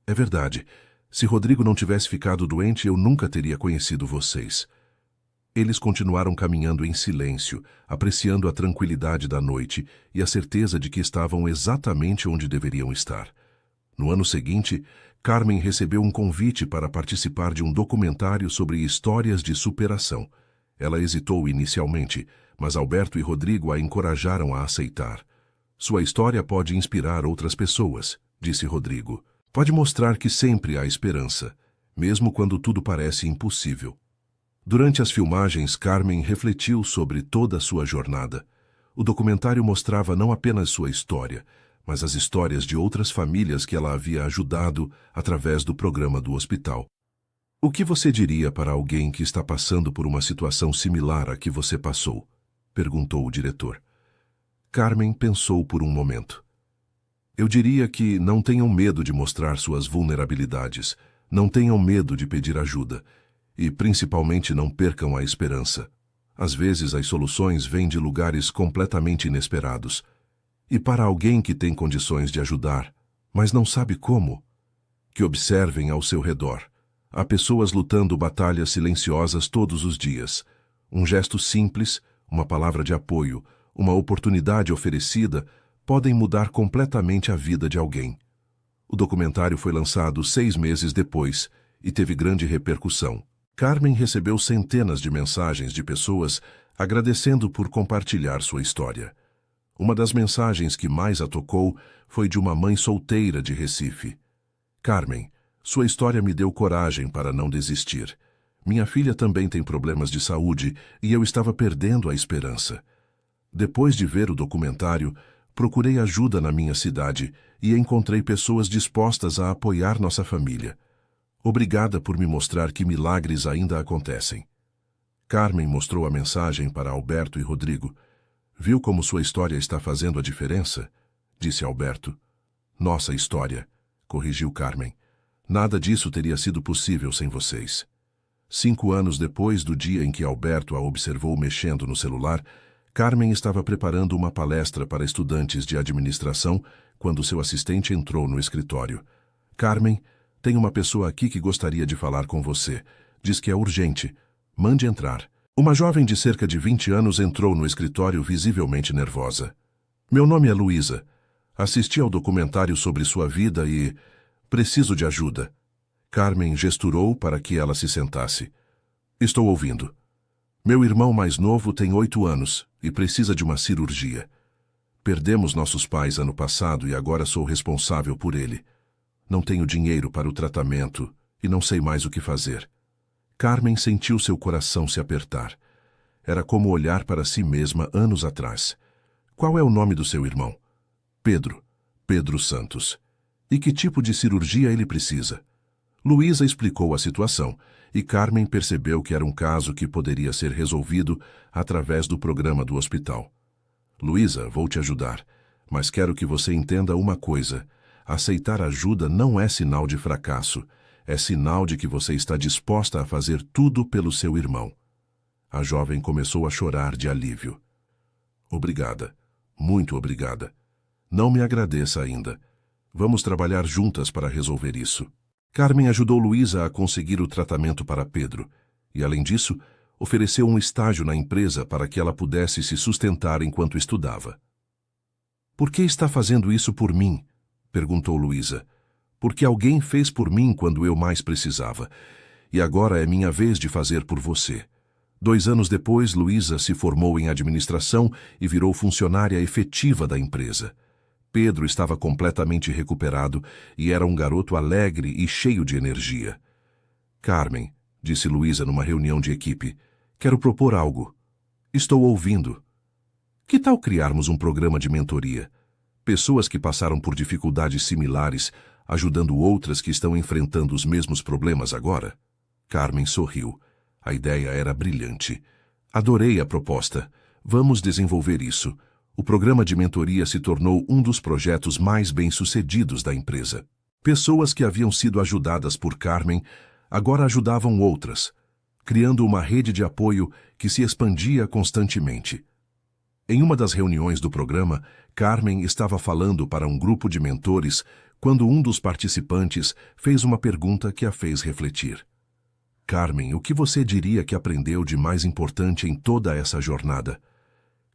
É verdade, se Rodrigo não tivesse ficado doente, eu nunca teria conhecido vocês. Eles continuaram caminhando em silêncio, apreciando a tranquilidade da noite e a certeza de que estavam exatamente onde deveriam estar. No ano seguinte, Carmen recebeu um convite para participar de um documentário sobre histórias de superação. Ela hesitou inicialmente, mas Alberto e Rodrigo a encorajaram a aceitar. Sua história pode inspirar outras pessoas, disse Rodrigo. Pode mostrar que sempre há esperança, mesmo quando tudo parece impossível. Durante as filmagens, Carmen refletiu sobre toda a sua jornada. O documentário mostrava não apenas sua história, mas as histórias de outras famílias que ela havia ajudado através do programa do hospital. O que você diria para alguém que está passando por uma situação similar à que você passou? Perguntou o diretor. Carmen pensou por um momento. Eu diria que não tenham medo de mostrar suas vulnerabilidades, não tenham medo de pedir ajuda. E, principalmente, não percam a esperança. Às vezes, as soluções vêm de lugares completamente inesperados. E para alguém que tem condições de ajudar, mas não sabe como, que observem ao seu redor. Há pessoas lutando batalhas silenciosas todos os dias. Um gesto simples, uma palavra de apoio, uma oportunidade oferecida, podem mudar completamente a vida de alguém. O documentário foi lançado 6 meses depois e teve grande repercussão. Carmen recebeu centenas de mensagens de pessoas agradecendo por compartilhar sua história. Uma das mensagens que mais a tocou foi de uma mãe solteira de Recife. Carmen, sua história me deu coragem para não desistir. Minha filha também tem problemas de saúde e eu estava perdendo a esperança. Depois de ver o documentário, procurei ajuda na minha cidade e encontrei pessoas dispostas a apoiar nossa família. Obrigada por me mostrar que milagres ainda acontecem. Carmen mostrou a mensagem para Alberto e Rodrigo. Viu como sua história está fazendo a diferença? Disse Alberto. Nossa história, corrigiu Carmen. Nada disso teria sido possível sem vocês. 5 anos depois do dia em que Alberto a observou mexendo no celular, Carmen estava preparando uma palestra para estudantes de administração quando seu assistente entrou no escritório. Carmen, tem uma pessoa aqui que gostaria de falar com você. Diz que é urgente. Mande entrar. Uma jovem de cerca de 20 anos entrou no escritório visivelmente nervosa. Meu nome é Luísa. Assisti ao documentário sobre sua vida e... preciso de ajuda. Carmen gesturou para que ela se sentasse. Estou ouvindo. Meu irmão mais novo tem 8 anos e precisa de uma cirurgia. Perdemos nossos pais ano passado e agora sou responsável por ele. Não tenho dinheiro para o tratamento e não sei mais o que fazer. Carmen sentiu seu coração se apertar. Era como olhar para si mesma anos atrás. Qual é o nome do seu irmão? Pedro. Pedro Santos. E que tipo de cirurgia ele precisa? Luísa explicou a situação e Carmen percebeu que era um caso que poderia ser resolvido através do programa do hospital. Luísa, vou te ajudar, mas quero que você entenda uma coisa. aceitar ajuda não é sinal de fracasso, é sinal de que você está disposta a fazer tudo pelo seu irmão. A jovem começou a chorar de alívio. Obrigada, muito obrigada. Não me agradeça ainda. Vamos trabalhar juntas para resolver isso. Carmen ajudou Luísa a conseguir o tratamento para Pedro e, além disso, ofereceu um estágio na empresa para que ela pudesse se sustentar enquanto estudava. Por que está fazendo isso por mim? Perguntou Luísa. Porque alguém fez por mim quando eu mais precisava. E agora é minha vez de fazer por você. 2 anos depois, Luísa se formou em administração e virou funcionária efetiva da empresa. Pedro estava completamente recuperado e era um garoto alegre e cheio de energia. Carmen, disse Luísa numa reunião de equipe, quero propor algo. Estou ouvindo. Que tal criarmos um programa de mentoria? Pessoas que passaram por dificuldades similares, ajudando outras que estão enfrentando os mesmos problemas agora? Carmen sorriu. A ideia era brilhante. Adorei a proposta. Vamos desenvolver isso. O programa de mentoria se tornou um dos projetos mais bem-sucedidos da empresa. Pessoas que haviam sido ajudadas por Carmen agora ajudavam outras, criando uma rede de apoio que se expandia constantemente. Em uma das reuniões do programa, Carmen estava falando para um grupo de mentores quando um dos participantes fez uma pergunta que a fez refletir. Carmen, o que você diria que aprendeu de mais importante em toda essa jornada?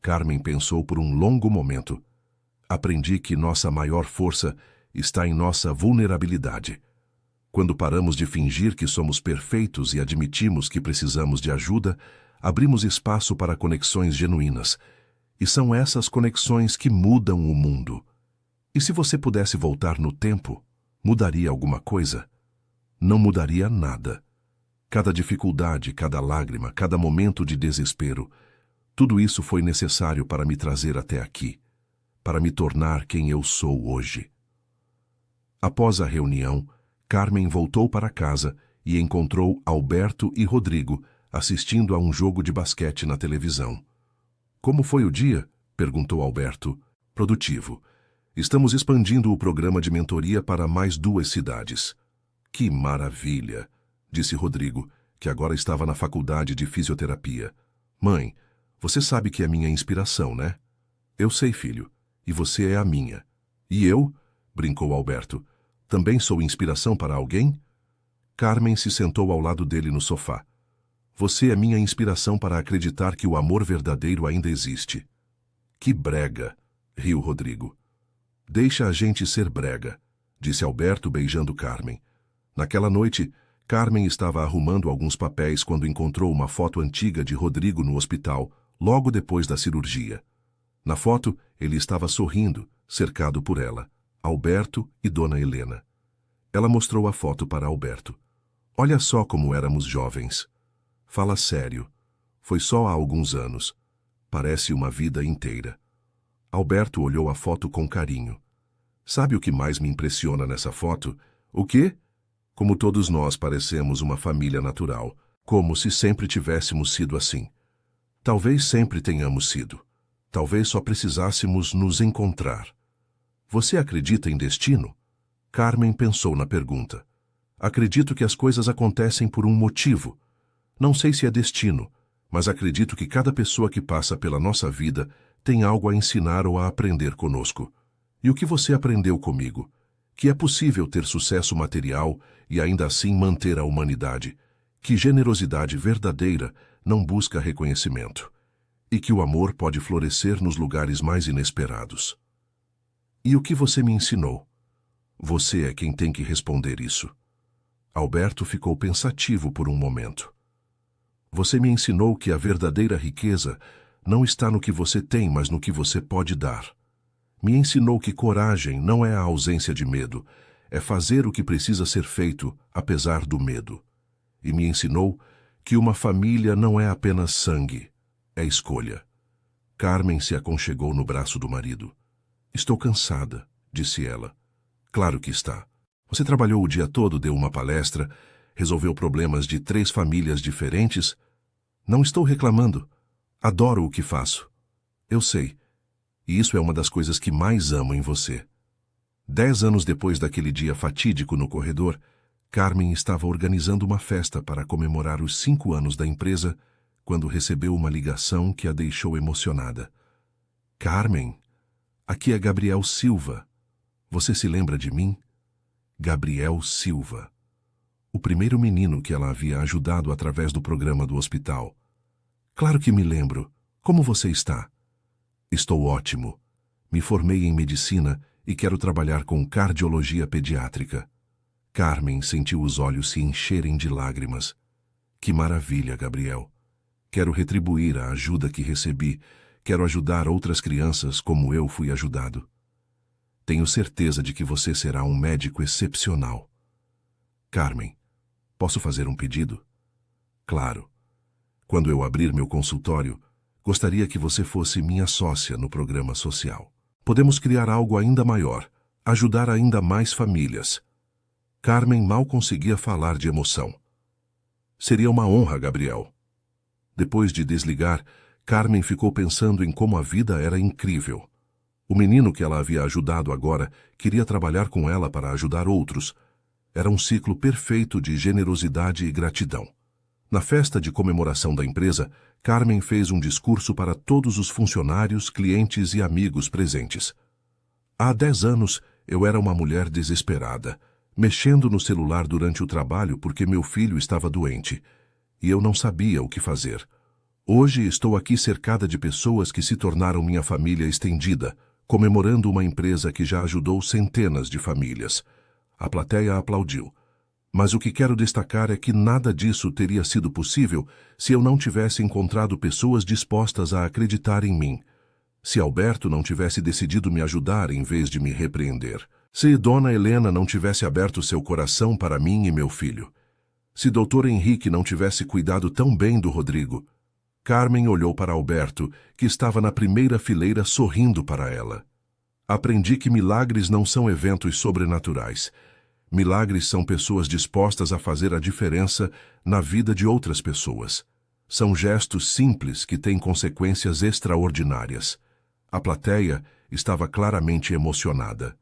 Carmen pensou por um longo momento. Aprendi que nossa maior força está em nossa vulnerabilidade. Quando paramos de fingir que somos perfeitos e admitimos que precisamos de ajuda, abrimos espaço para conexões genuínas. E são essas conexões que mudam o mundo. E se você pudesse voltar no tempo, mudaria alguma coisa? Não mudaria nada. Cada dificuldade, cada lágrima, cada momento de desespero, tudo isso foi necessário para me trazer até aqui, para me tornar quem eu sou hoje. Após a reunião, Carmen voltou para casa e encontrou Alberto e Rodrigo assistindo a um jogo de basquete na televisão. Como foi o dia? Perguntou Alberto. Produtivo. Estamos expandindo o programa de mentoria para mais 2 cidades. Que maravilha! Disse Rodrigo, que agora estava na faculdade de fisioterapia. Mãe, você sabe que é minha inspiração, né? Eu sei, filho. E você é a minha. E eu? Brincou Alberto. Também sou inspiração para alguém? Carmen se sentou ao lado dele no sofá. Você é minha inspiração para acreditar que o amor verdadeiro ainda existe. Que brega, riu Rodrigo. Deixa a gente ser brega, disse Alberto beijando Carmen. Naquela noite, Carmen estava arrumando alguns papéis quando encontrou uma foto antiga de Rodrigo no hospital, logo depois da cirurgia. Na foto, ele estava sorrindo, cercado por ela, Alberto e Dona Helena. Ela mostrou a foto para Alberto. Olha só como éramos jovens. Fala sério. Foi só há alguns anos. Parece uma vida inteira. Alberto olhou a foto com carinho. Sabe o que mais me impressiona nessa foto? O quê? Como todos nós parecemos uma família natural, como se sempre tivéssemos sido assim. Talvez sempre tenhamos sido. Talvez só precisássemos nos encontrar. Você acredita em destino? Carmen pensou na pergunta. Acredito que as coisas acontecem por um motivo. Não sei se é destino, mas acredito que cada pessoa que passa pela nossa vida tem algo a ensinar ou a aprender conosco. E o que você aprendeu comigo? Que é possível ter sucesso material e ainda assim manter a humanidade, que generosidade verdadeira não busca reconhecimento, e que o amor pode florescer nos lugares mais inesperados. E o que você me ensinou? Você é quem tem que responder isso. Alberto ficou pensativo por um momento. Você me ensinou que a verdadeira riqueza não está no que você tem, mas no que você pode dar. Me ensinou que coragem não é a ausência de medo, é fazer o que precisa ser feito, apesar do medo. E me ensinou que uma família não é apenas sangue, é escolha. Carmen se aconchegou no braço do marido. Estou cansada, disse ela. Claro que está. Você trabalhou o dia todo, deu uma palestra, resolveu problemas de 3 famílias diferentes? Não estou reclamando. Adoro o que faço. Eu sei. E isso é uma das coisas que mais amo em você. 10 anos depois daquele dia fatídico no corredor, Carmen estava organizando uma festa para comemorar os 5 anos da empresa, quando recebeu uma ligação que a deixou emocionada. Carmen, aqui é Gabriel Silva. Você se lembra de mim? Gabriel Silva. O primeiro menino que ela havia ajudado através do programa do hospital. Claro que me lembro. Como você está? Estou ótimo. Me formei em medicina e quero trabalhar com cardiologia pediátrica. Carmen sentiu os olhos se encherem de lágrimas. Que maravilha, Gabriel. Quero retribuir a ajuda que recebi. Quero ajudar outras crianças como eu fui ajudado. Tenho certeza de que você será um médico excepcional. Carmen, posso fazer um pedido? Claro. Quando eu abrir meu consultório, gostaria que você fosse minha sócia no programa social. Podemos criar algo ainda maior, ajudar ainda mais famílias. Carmen mal conseguia falar de emoção. Seria uma honra, Gabriel. Depois de desligar, Carmen ficou pensando em como a vida era incrível. O menino que ela havia ajudado agora queria trabalhar com ela para ajudar outros. Era um ciclo perfeito de generosidade e gratidão. Na festa de comemoração da empresa, Carmen fez um discurso para todos os funcionários, clientes e amigos presentes. Há 10 anos, eu era uma mulher desesperada, mexendo no celular durante o trabalho porque meu filho estava doente, e eu não sabia o que fazer. Hoje estou aqui cercada de pessoas que se tornaram minha família estendida, comemorando uma empresa que já ajudou centenas de famílias. A plateia aplaudiu. Mas o que quero destacar é que nada disso teria sido possível se eu não tivesse encontrado pessoas dispostas a acreditar em mim. Se Alberto não tivesse decidido me ajudar em vez de me repreender. Se Dona Helena não tivesse aberto seu coração para mim e meu filho. Se Dr. Henrique não tivesse cuidado tão bem do Rodrigo. Carmen olhou para Alberto, que estava na primeira fileira sorrindo para ela. Aprendi que milagres não são eventos sobrenaturais. Milagres são pessoas dispostas a fazer a diferença na vida de outras pessoas. São gestos simples que têm consequências extraordinárias. A plateia estava claramente emocionada.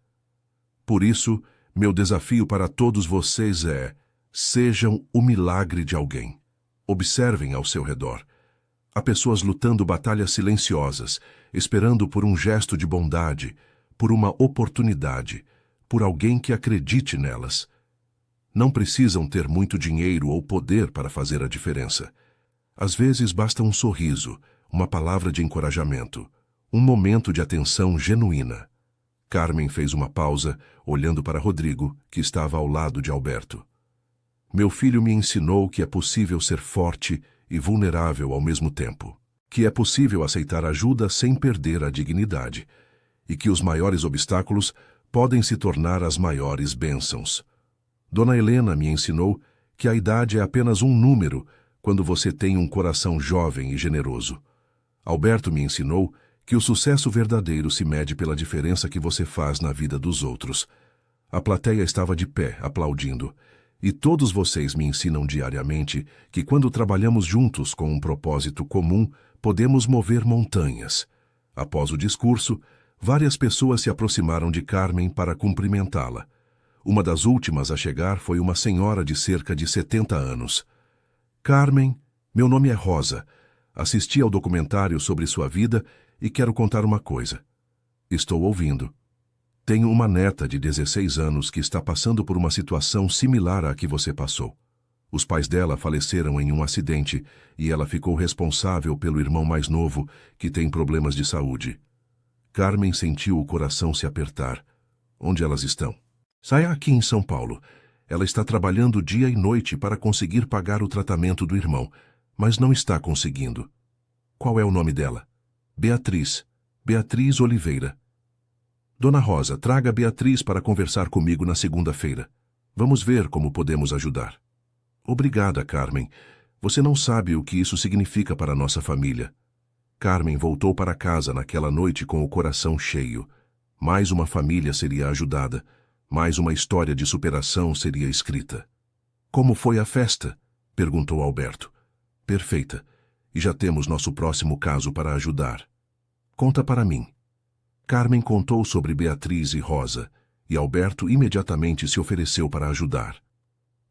Por isso, meu desafio para todos vocês é: sejam o milagre de alguém. Observem ao seu redor. Há pessoas lutando batalhas silenciosas, esperando por um gesto de bondade, por uma oportunidade, por alguém que acredite nelas. Não precisam ter muito dinheiro ou poder para fazer a diferença. Às vezes basta um sorriso, uma palavra de encorajamento, um momento de atenção genuína. Carmen fez uma pausa, olhando para Rodrigo, que estava ao lado de Alberto. Meu filho me ensinou que é possível ser forte e vulnerável ao mesmo tempo, que é possível aceitar ajuda sem perder a dignidade, e que os maiores obstáculos podem se tornar as maiores bênçãos. Dona Helena me ensinou que a idade é apenas um número quando você tem um coração jovem e generoso. Alberto me ensinou que o sucesso verdadeiro se mede pela diferença que você faz na vida dos outros. A plateia estava de pé, aplaudindo. E todos vocês me ensinam diariamente que quando trabalhamos juntos com um propósito comum, podemos mover montanhas. Após o discurso, várias pessoas se aproximaram de Carmen para cumprimentá-la. Uma das últimas a chegar foi uma senhora de cerca de 70 anos. Carmen, meu nome é Rosa. Assisti ao documentário sobre sua vida e quero contar uma coisa. Estou ouvindo. Tenho uma neta de 16 anos que está passando por uma situação similar à que você passou. Os pais dela faleceram em um acidente e ela ficou responsável pelo irmão mais novo, que tem problemas de saúde. Carmen sentiu o coração se apertar. Onde elas estão? Saia aqui em São Paulo. Ela está trabalhando dia e noite para conseguir pagar o tratamento do irmão, mas não está conseguindo. Qual é o nome dela? Beatriz. Beatriz Oliveira. Dona Rosa, traga Beatriz para conversar comigo na segunda-feira. Vamos ver como podemos ajudar. Obrigada, Carmen. Você não sabe o que isso significa para nossa família. Carmen voltou para casa naquela noite com o coração cheio. Mais uma família seria ajudada. Mais uma história de superação seria escrita. Como foi a festa? Perguntou Alberto. Perfeita. E já temos nosso próximo caso para ajudar. Conta para mim. Carmen contou sobre Beatriz e Rosa, e Alberto imediatamente se ofereceu para ajudar.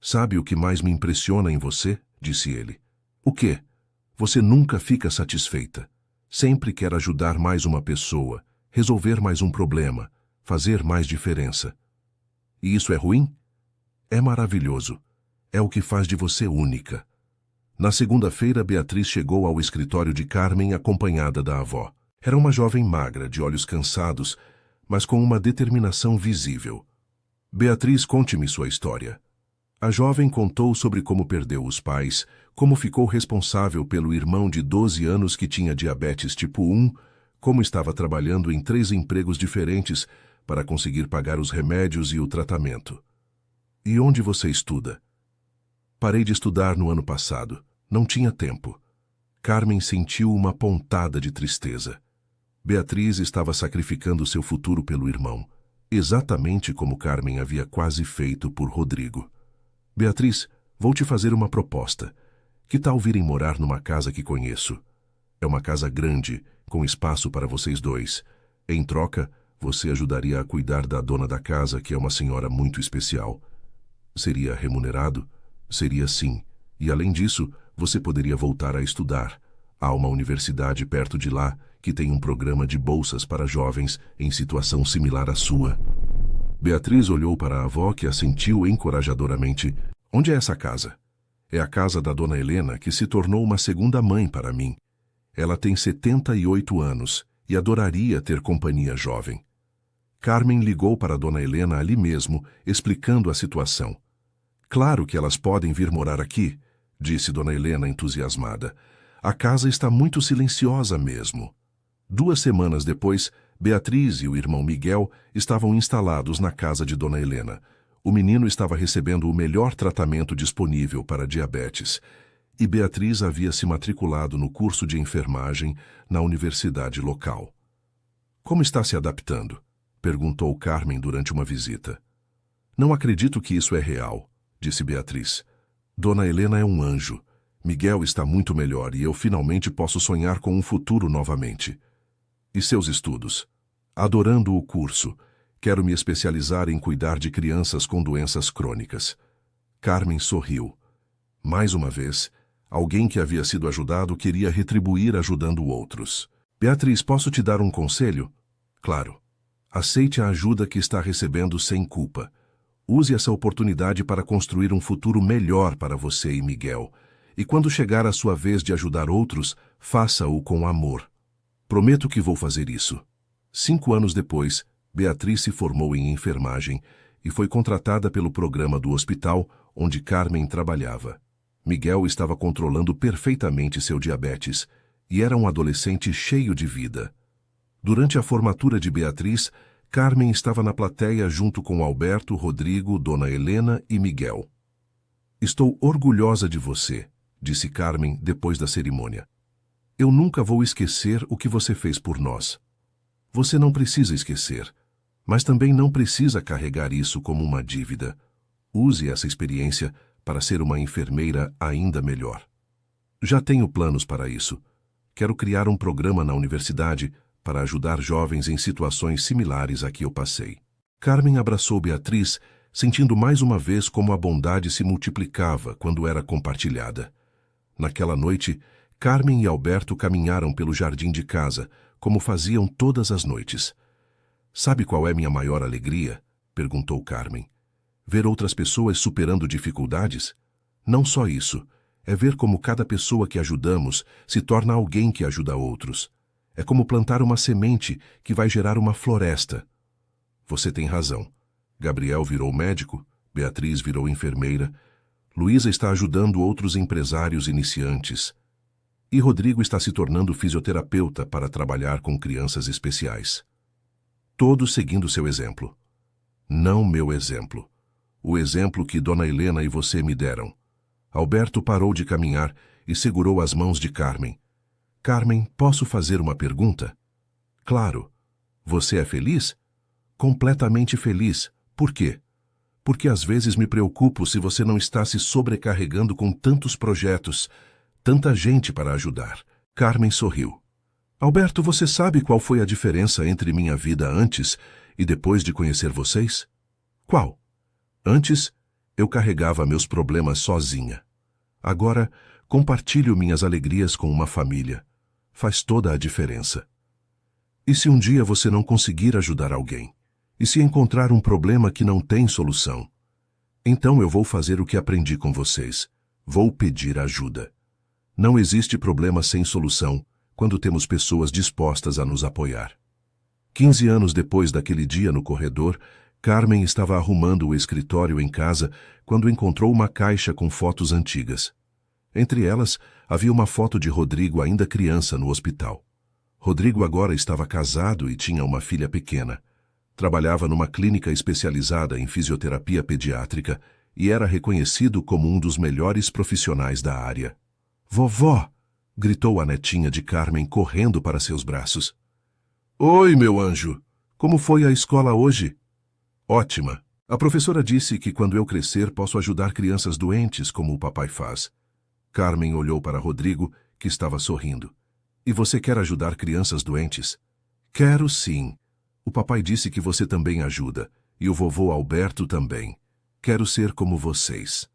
Sabe o que mais me impressiona em você? Disse ele. O quê? Você nunca fica satisfeita. Sempre quer ajudar mais uma pessoa, resolver mais um problema, fazer mais diferença. E isso é ruim? É maravilhoso. É o que faz de você única. Na segunda-feira, Beatriz chegou ao escritório de Carmen acompanhada da avó. Era uma jovem magra, de olhos cansados, mas com uma determinação visível. Beatriz, conte-me sua história. A jovem contou sobre como perdeu os pais, como ficou responsável pelo irmão de 12 anos que tinha diabetes tipo 1, como estava trabalhando em 3 empregos diferentes para conseguir pagar os remédios e o tratamento. E onde você estuda? Parei de estudar no ano passado. Não tinha tempo. Carmen sentiu uma pontada de tristeza. Beatriz estava sacrificando seu futuro pelo irmão, exatamente como Carmen havia quase feito por Rodrigo. Beatriz, vou te fazer uma proposta. Que tal virem morar numa casa que conheço? É uma casa grande, com espaço para vocês dois. Em troca, você ajudaria a cuidar da dona da casa, que é uma senhora muito especial. Seria remunerado? Seria sim. E além disso, você poderia voltar a estudar. Há uma universidade perto de lá que tem um programa de bolsas para jovens em situação similar à sua. Beatriz olhou para a avó, que assentiu encorajadoramente. Onde é essa casa? É a casa da dona Helena, que se tornou uma segunda mãe para mim. Ela tem 78 anos e adoraria ter companhia jovem. Carmen ligou para a dona Helena ali mesmo, explicando a situação. Claro que elas podem vir morar aqui, disse dona Helena entusiasmada. A casa está muito silenciosa mesmo. 2 semanas depois, Beatriz e o irmão Miguel estavam instalados na casa de dona Helena. O menino estava recebendo o melhor tratamento disponível para diabetes, e Beatriz havia se matriculado no curso de enfermagem na universidade local. Como está se adaptando? Perguntou Carmen durante uma visita. Não acredito que isso é real, disse Beatriz. Dona Helena é um anjo. Miguel está muito melhor e eu finalmente posso sonhar com um futuro novamente. E seus estudos? Adorando o curso. Quero me especializar em cuidar de crianças com doenças crônicas. Carmen sorriu. Mais uma vez, alguém que havia sido ajudado queria retribuir ajudando outros. Beatriz, posso te dar um conselho? Claro. Aceite a ajuda que está recebendo sem culpa. Use essa oportunidade para construir um futuro melhor para você e Miguel. E quando chegar a sua vez de ajudar outros, faça-o com amor. Prometo que vou fazer isso. 5 anos depois, Beatriz se formou em enfermagem e foi contratada pelo programa do hospital onde Carmen trabalhava. Miguel estava controlando perfeitamente seu diabetes e era um adolescente cheio de vida. Durante a formatura de Beatriz, Carmen estava na plateia junto com Alberto, Rodrigo, dona Helena e Miguel. Estou orgulhosa de você, disse Carmen depois da cerimônia. Eu nunca vou esquecer o que você fez por nós. Você não precisa esquecer, mas também não precisa carregar isso como uma dívida. Use essa experiência para ser uma enfermeira ainda melhor. Já tenho planos para isso. Quero criar um programa na universidade para ajudar jovens em situações similares à que eu passei. Carmen abraçou Beatriz, sentindo mais uma vez como a bondade se multiplicava quando era compartilhada. Naquela noite, Carmen e Alberto caminharam pelo jardim de casa, como faziam todas as noites. Sabe qual é minha maior alegria? Perguntou Carmen. Ver outras pessoas superando dificuldades? Não só isso, é ver como cada pessoa que ajudamos se torna alguém que ajuda outros. É como plantar uma semente que vai gerar uma floresta. Você tem razão. Gabriel virou médico, Beatriz virou enfermeira, Luísa está ajudando outros empresários iniciantes. E Rodrigo está se tornando fisioterapeuta para trabalhar com crianças especiais. Todos seguindo seu exemplo. Não meu exemplo. O exemplo que Dona Helena e você me deram. Alberto parou de caminhar e segurou as mãos de Carmen. Carmen, posso fazer uma pergunta? Claro. Você é feliz? Completamente feliz. Por quê? Porque às vezes me preocupo se você não está se sobrecarregando com tantos projetos, tanta gente para ajudar. Carmen sorriu. Alberto, você sabe qual foi a diferença entre minha vida antes E depois de conhecer vocês? Qual? Antes, eu carregava meus problemas sozinha. Agora, compartilho minhas alegrias com uma família. Faz toda a diferença. E se um dia você não conseguir ajudar alguém? E se encontrar um problema que não tem solução? Então eu vou fazer o que aprendi com vocês. Vou pedir ajuda. Não existe problema sem solução quando temos pessoas dispostas a nos apoiar. 15 anos depois daquele dia no corredor, Carmen estava arrumando o escritório em casa quando encontrou uma caixa com fotos antigas. Entre elas, havia uma foto de Rodrigo ainda criança no hospital. Rodrigo agora estava casado e tinha uma filha pequena. Trabalhava numa clínica especializada em fisioterapia pediátrica e era reconhecido como um dos melhores profissionais da área. "Vovó!" gritou a netinha de Carmen correndo para seus braços. "Oi, meu anjo! Como foi a escola hoje?" "Ótima. A professora disse que quando eu crescer posso ajudar crianças doentes como o papai faz." Carmen olhou para Rodrigo, que estava sorrindo. "E você quer ajudar crianças doentes?" "Quero sim. O papai disse que você também ajuda, e o vovô Alberto também. Quero ser como vocês."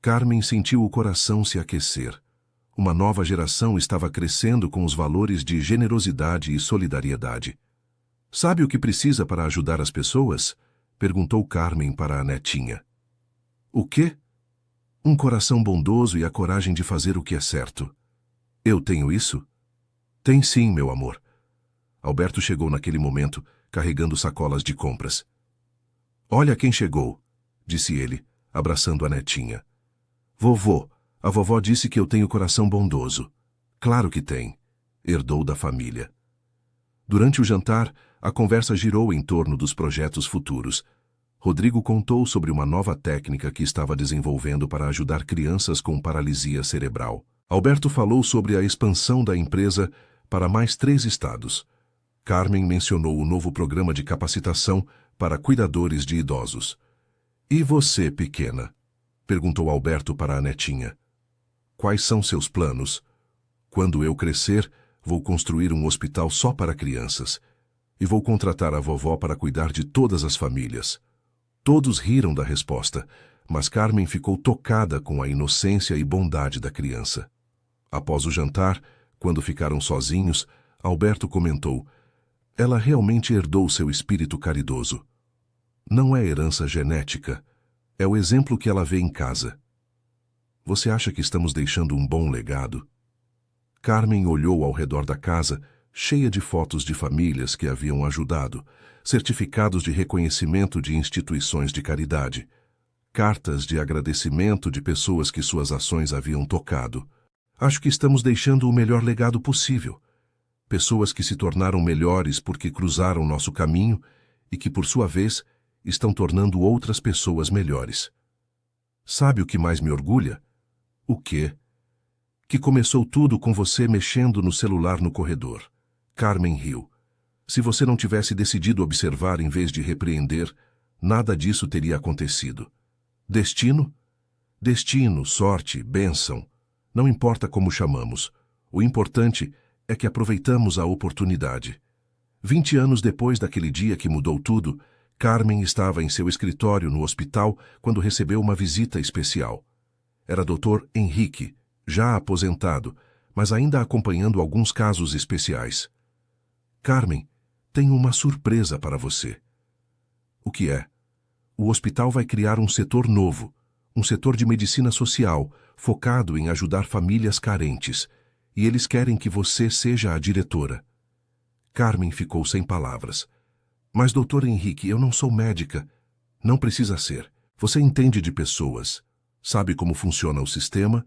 Carmen sentiu o coração se aquecer. Uma nova geração estava crescendo com os valores de generosidade e solidariedade. "Sabe o que precisa para ajudar as pessoas?" perguntou Carmen para a netinha. "O quê?" "Um coração bondoso e a coragem de fazer o que é certo." "Eu tenho isso?" "Tem sim, meu amor." Alberto chegou naquele momento, carregando sacolas de compras. "Olha quem chegou," disse ele, abraçando a netinha. "Vovô, a vovó disse que eu tenho coração bondoso." "Claro que tem." Herdou da família. Durante o jantar, a conversa girou em torno dos projetos futuros. Rodrigo contou sobre uma nova técnica que estava desenvolvendo para ajudar crianças com paralisia cerebral. Alberto falou sobre a expansão da empresa para mais 3 estados. Carmen mencionou o novo programa de capacitação para cuidadores de idosos. "E você, pequena?" perguntou Alberto para a netinha. "Quais são seus planos?" "Quando eu crescer, vou construir um hospital só para crianças. E vou contratar a vovó para cuidar de todas as famílias." Todos riram da resposta, mas Carmen ficou tocada com a inocência e bondade da criança. Após o jantar, quando ficaram sozinhos, Alberto comentou: "Ela realmente herdou seu espírito caridoso. Não é herança genética, é o exemplo que ela vê em casa." "Você acha que estamos deixando um bom legado?" Carmen olhou ao redor da casa, cheia de fotos de famílias que haviam ajudado, certificados de reconhecimento de instituições de caridade, cartas de agradecimento de pessoas que suas ações haviam tocado. "Acho que estamos deixando o melhor legado possível. Pessoas que se tornaram melhores porque cruzaram nosso caminho e que, por sua vez, estão tornando outras pessoas melhores." "Sabe o que mais me orgulha?" "O quê?" "Que começou tudo com você mexendo no celular no corredor." Carmen riu. "Se você não tivesse decidido observar em vez de repreender, nada disso teria acontecido." "Destino?" "Destino, sorte, bênção. Não importa como chamamos. O importante é que aproveitamos a oportunidade." 20 anos depois daquele dia que mudou tudo, Carmen estava em seu escritório no hospital quando recebeu uma visita especial. Era Dr. Henrique, já aposentado, mas ainda acompanhando alguns casos especiais. "Carmen, tenho uma surpresa para você." "O que é?" "O hospital vai criar um setor novo, um setor de medicina social, focado em ajudar famílias carentes, e eles querem que você seja a diretora." Carmen ficou sem palavras. "Mas, Dr. Henrique, eu não sou médica." "Não precisa ser. Você entende de pessoas, sabe como funciona o sistema,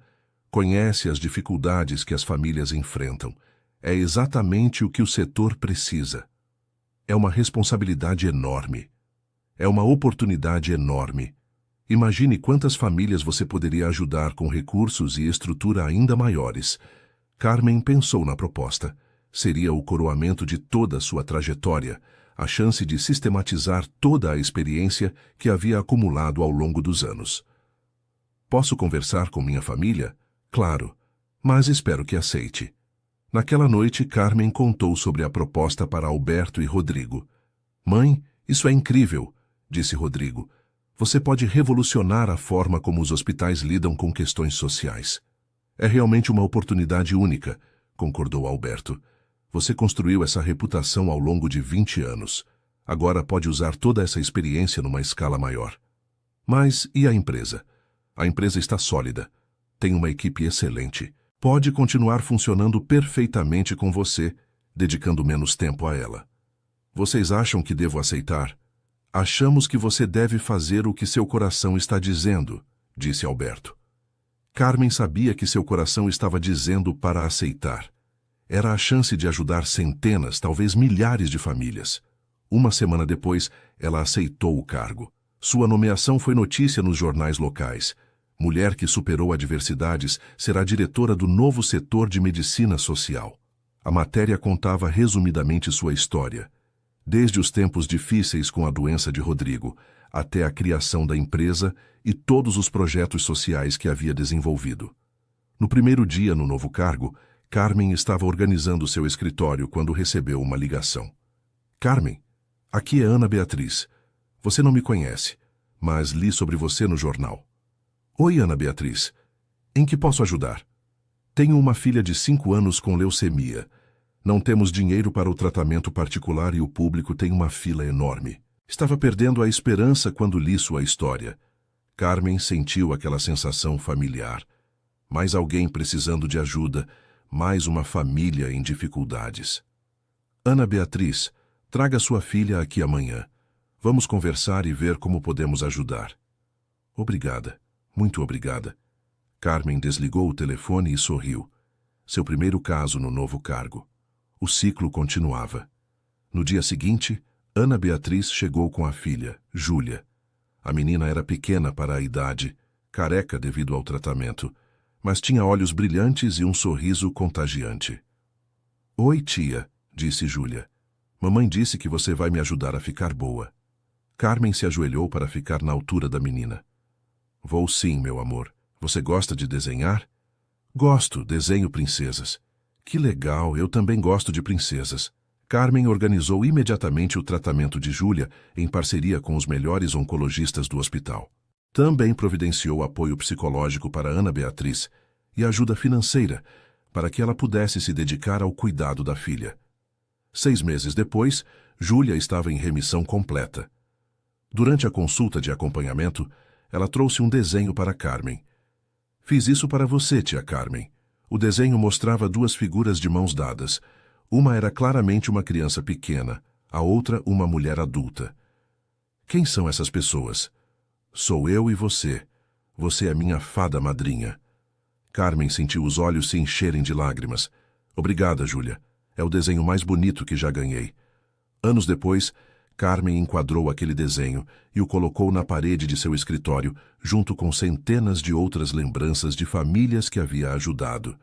conhece as dificuldades que as famílias enfrentam. É exatamente o que o setor precisa. É uma responsabilidade enorme. É uma oportunidade enorme. Imagine quantas famílias você poderia ajudar com recursos e estrutura ainda maiores." Carmen pensou na proposta. Seria o coroamento de toda a sua trajetória, a chance de sistematizar toda a experiência que havia acumulado ao longo dos anos. "Posso conversar com minha família?" "Claro, mas espero que aceite." Naquela noite, Carmen contou sobre a proposta para Alberto e Rodrigo. "Mãe, Isso é incrível, disse Rodrigo. Você pode revolucionar a forma como os hospitais lidam com questões sociais. É realmente uma oportunidade única, concordou Alberto. Você construiu essa reputação ao longo de 20 anos. Agora pode usar toda essa experiência numa escala maior. Mas e a empresa? A empresa está sólida. Tem uma equipe excelente. Pode continuar funcionando perfeitamente com você, dedicando menos tempo a ela. Vocês acham que devo aceitar? Achamos que você deve fazer o que seu coração está dizendo, disse Alberto. Carmen sabia que seu coração estava dizendo para aceitar. Era a chance de ajudar centenas, talvez milhares de famílias. Uma semana depois, ela aceitou o cargo. Sua nomeação foi notícia nos jornais locais. Mulher que superou adversidades será diretora do novo setor de medicina social. A matéria contava resumidamente sua história, desde os tempos difíceis com a doença de Rodrigo, até a criação da empresa e todos os projetos sociais que havia desenvolvido. No primeiro dia no novo cargo, Carmen estava organizando seu escritório quando recebeu uma ligação. Carmen, aqui é Ana Beatriz. Você não me conhece, mas li sobre você no jornal. Oi, Ana Beatriz. Em que posso ajudar? Tenho uma filha de 5 anos com leucemia. Não temos dinheiro para o tratamento particular e o público tem uma fila enorme. Estava perdendo a esperança quando li sua história. Carmen sentiu aquela sensação familiar. Mais alguém precisando de ajuda, mais uma família em dificuldades. Ana Beatriz, traga sua filha aqui amanhã. Vamos conversar e ver como podemos ajudar. Obrigada, muito obrigada. Carmen desligou o telefone e sorriu. Seu primeiro caso no novo cargo. O ciclo continuava. No dia seguinte, Ana Beatriz chegou com a filha, Júlia. A menina era pequena para a idade, careca devido ao tratamento, mas tinha olhos brilhantes e um sorriso contagiante. Oi, tia, disse Júlia. Mamãe disse que você vai me ajudar a ficar boa. Carmen se ajoelhou para ficar na altura da menina. Vou sim, meu amor. Você gosta de desenhar? Gosto, desenho princesas. Que legal, eu também gosto de princesas. Carmen organizou imediatamente o tratamento de Júlia em parceria com os melhores oncologistas do hospital. Também providenciou apoio psicológico para Ana Beatriz e ajuda financeira para que ela pudesse se dedicar ao cuidado da filha. 6 meses depois, Júlia estava em remissão completa. Durante a consulta de acompanhamento, ela trouxe um desenho para Carmen. Fiz isso para você, tia Carmen. O desenho mostrava 2 figuras de mãos dadas. Uma era claramente uma criança pequena, a outra uma mulher adulta. Quem são essas pessoas? Sou eu e você. Você é minha fada madrinha. Carmen sentiu os olhos se encherem de lágrimas. Obrigada, Júlia. É o desenho mais bonito que já ganhei. Anos depois, Carmen enquadrou aquele desenho e o colocou na parede de seu escritório, junto com centenas de outras lembranças de famílias que havia ajudado.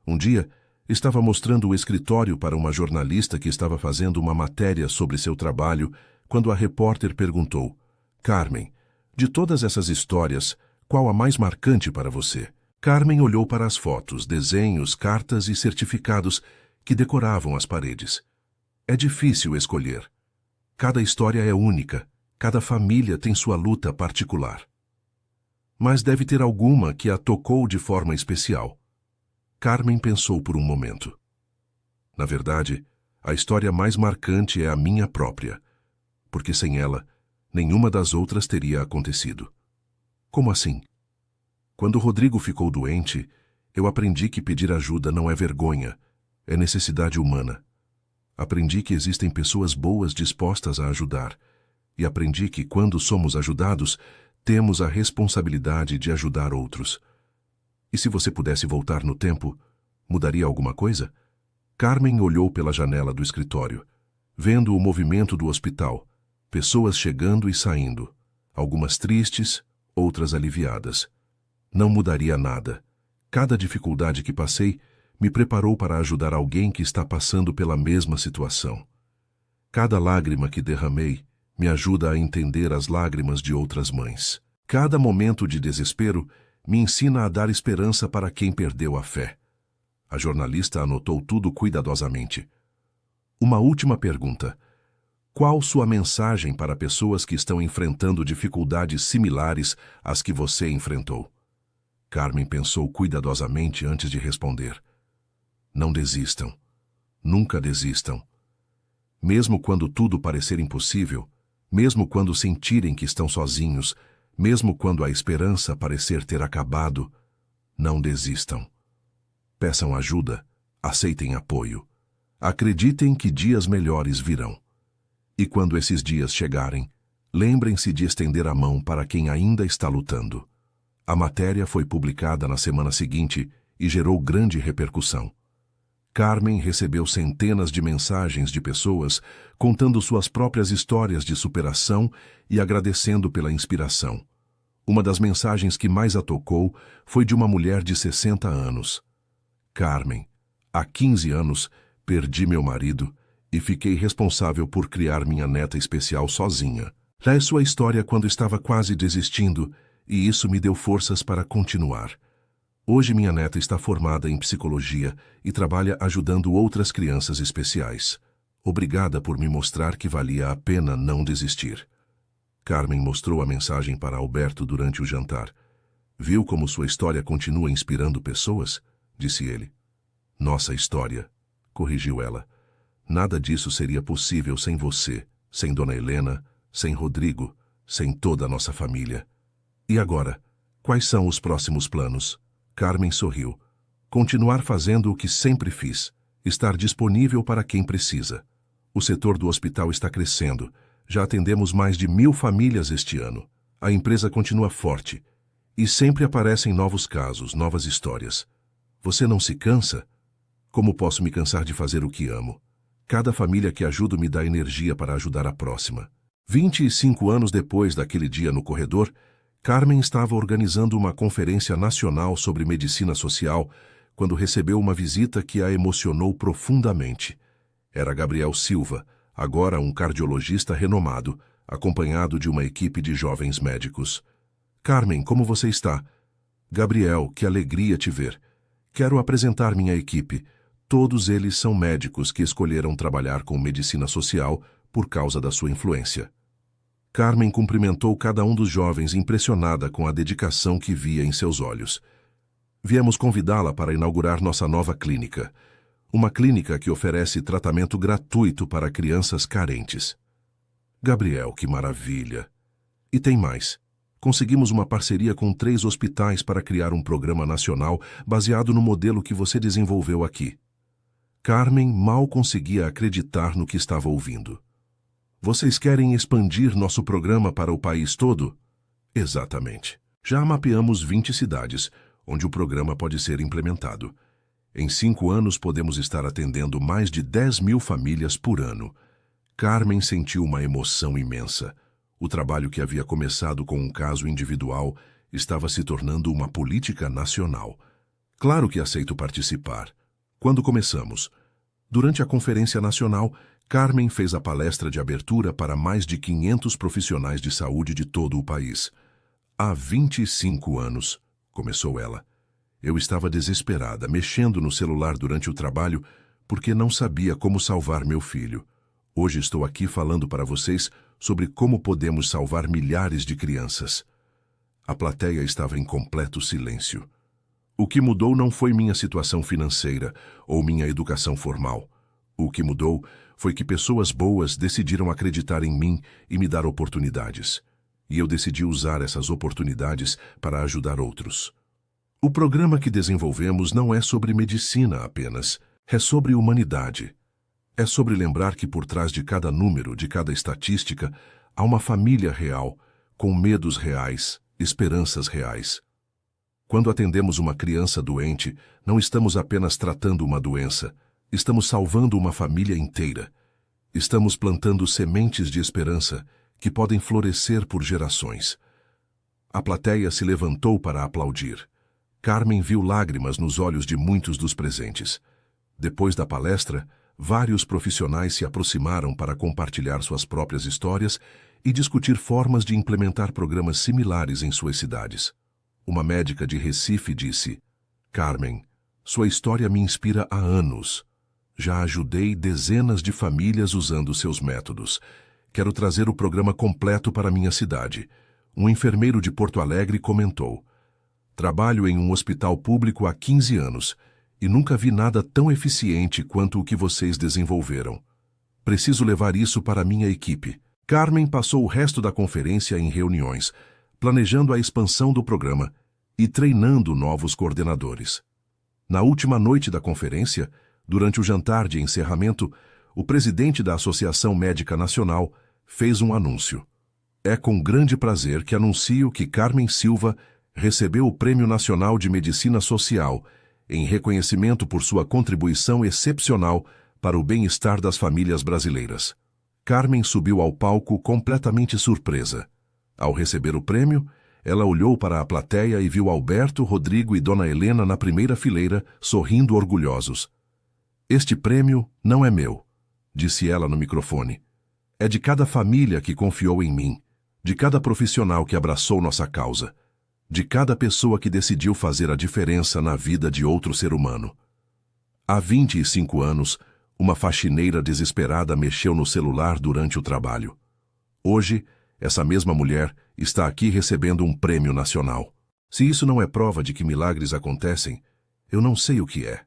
Um dia, estava mostrando o escritório para uma jornalista que estava fazendo uma matéria sobre seu trabalho, quando a repórter perguntou: Carmen, de todas essas histórias, qual a mais marcante para você? Carmen olhou para as fotos, desenhos, cartas e certificados que decoravam as paredes. É difícil escolher. Cada história é única, cada família tem sua luta particular. Mas deve ter alguma que a tocou de forma especial. Carmen pensou por um momento. Na verdade, a história mais marcante é a minha própria, porque sem ela, nenhuma das outras teria acontecido. Como assim? Quando Rodrigo ficou doente, eu aprendi que pedir ajuda não é vergonha, é necessidade humana. Aprendi que existem pessoas boas dispostas a ajudar, e aprendi que quando somos ajudados, temos a responsabilidade de ajudar outros. E se você pudesse voltar no tempo, mudaria alguma coisa? Carmen olhou pela janela do escritório, vendo o movimento do hospital, pessoas chegando e saindo, algumas tristes, outras aliviadas. Não mudaria nada. Cada dificuldade que passei me preparou para ajudar alguém que está passando pela mesma situação. Cada lágrima que derramei me ajuda a entender as lágrimas de outras mães. Cada momento de desespero me ensina a dar esperança para quem perdeu a fé. A jornalista anotou tudo cuidadosamente. Uma última pergunta. Qual sua mensagem para pessoas que estão enfrentando dificuldades similares às que você enfrentou? Carmen pensou cuidadosamente antes de responder. Não desistam. Nunca desistam. Mesmo quando tudo parecer impossível, mesmo quando sentirem que estão sozinhos, mesmo quando a esperança parecer ter acabado, não desistam. Peçam ajuda, aceitem apoio. Acreditem que dias melhores virão. E quando esses dias chegarem, lembrem-se de estender a mão para quem ainda está lutando. A matéria foi publicada na semana seguinte e gerou grande repercussão. Carmen recebeu centenas de mensagens de pessoas contando suas próprias histórias de superação e agradecendo pela inspiração. Uma das mensagens que mais a tocou foi de uma mulher de 60 anos. Carmen, há 15 anos, perdi meu marido e fiquei responsável por criar minha neta especial sozinha. Já é sua história quando estava quase desistindo, e isso me deu forças para continuar. Hoje minha neta está formada em psicologia e trabalha ajudando outras crianças especiais. Obrigada por me mostrar que valia a pena não desistir. Carmen mostrou a mensagem para Alberto durante o jantar. Viu como sua história continua inspirando pessoas? Disse ele. Nossa história, corrigiu ela. Nada disso seria possível sem você, sem Dona Helena, sem Rodrigo, sem toda a nossa família. E agora, quais são os próximos planos? Carmen sorriu. Continuar fazendo o que sempre fiz, estar disponível para quem precisa. O setor do hospital está crescendo. Já atendemos mais de 1000 famílias este ano. A empresa continua forte. E sempre aparecem novos casos, novas histórias. Você não se cansa? Como posso me cansar de fazer o que amo? Cada família que ajudo me dá energia para ajudar a próxima. 25 anos depois daquele dia no corredor, Carmen estava organizando uma conferência nacional sobre medicina social quando recebeu uma visita que a emocionou profundamente. Era Gabriel Silva, agora um cardiologista renomado, acompanhado de uma equipe de jovens médicos. Carmen, como você está? Gabriel, que alegria te ver. Quero apresentar minha equipe. Todos eles são médicos que escolheram trabalhar com medicina social por causa da sua influência. Carmen cumprimentou cada um dos jovens impressionada com a dedicação que via em seus olhos. Viemos convidá-la para inaugurar nossa nova clínica. Uma clínica que oferece tratamento gratuito para crianças carentes. Gabriel, que maravilha! E tem mais. Conseguimos uma parceria com 3 hospitais para criar um programa nacional baseado no modelo que você desenvolveu aqui. Carmen mal conseguia acreditar no que estava ouvindo. Vocês querem expandir nosso programa para o país todo? Exatamente. Já mapeamos 20 cidades, onde o programa pode ser implementado. Em 5 anos podemos estar atendendo mais de 10.000 famílias por ano. Carmen sentiu uma emoção imensa. O trabalho que havia começado com um caso individual estava se tornando uma política nacional. Claro que aceito participar. Quando começamos? Durante a Conferência Nacional, Carmen fez a palestra de abertura para mais de 500 profissionais de saúde de todo o país. Há 25 anos, começou ela. Eu estava desesperada, mexendo no celular durante o trabalho, porque não sabia como salvar meu filho. Hoje estou aqui falando para vocês sobre como podemos salvar milhares de crianças. A plateia estava em completo silêncio. O que mudou não foi minha situação financeira ou minha educação formal. O que mudou foi que pessoas boas decidiram acreditar em mim e me dar oportunidades. E eu decidi usar essas oportunidades para ajudar outros. O programa que desenvolvemos não é sobre medicina apenas, é sobre humanidade. É sobre lembrar que por trás de cada número, de cada estatística, há uma família real, com medos reais, esperanças reais. Quando atendemos uma criança doente, não estamos apenas tratando uma doença, estamos salvando uma família inteira. Estamos plantando sementes de esperança que podem florescer por gerações. A plateia se levantou para aplaudir. Carmen viu lágrimas nos olhos de muitos dos presentes. Depois da palestra, vários profissionais se aproximaram para compartilhar suas próprias histórias e discutir formas de implementar programas similares em suas cidades. Uma médica de Recife disse: Carmen, sua história me inspira há anos. Já ajudei dezenas de famílias usando seus métodos. Quero trazer o programa completo para minha cidade. Um enfermeiro de Porto Alegre comentou: trabalho em um hospital público há 15 anos e nunca vi nada tão eficiente quanto o que vocês desenvolveram. Preciso levar isso para minha equipe. Carmen passou o resto da conferência em reuniões, planejando a expansão do programa e treinando novos coordenadores. Na última noite da conferência, durante o jantar de encerramento, o presidente da Associação Médica Nacional fez um anúncio. É com grande prazer que anuncio que Carmen Silva recebeu o Prêmio Nacional de Medicina Social em reconhecimento por sua contribuição excepcional para o bem-estar das famílias brasileiras. Carmen subiu ao palco completamente surpresa. Ao receber o prêmio, ela olhou para a plateia e viu Alberto, Rodrigo e Dona Helena na primeira fileira, sorrindo orgulhosos. Este prêmio não é meu, disse ela no microfone. É de cada família que confiou em mim, de cada profissional que abraçou nossa causa, de cada pessoa que decidiu fazer a diferença na vida de outro ser humano. Há 25 anos, uma faxineira desesperada mexeu no celular durante o trabalho. Hoje, essa mesma mulher está aqui recebendo um prêmio nacional. Se isso não é prova de que milagres acontecem, eu não sei o que é.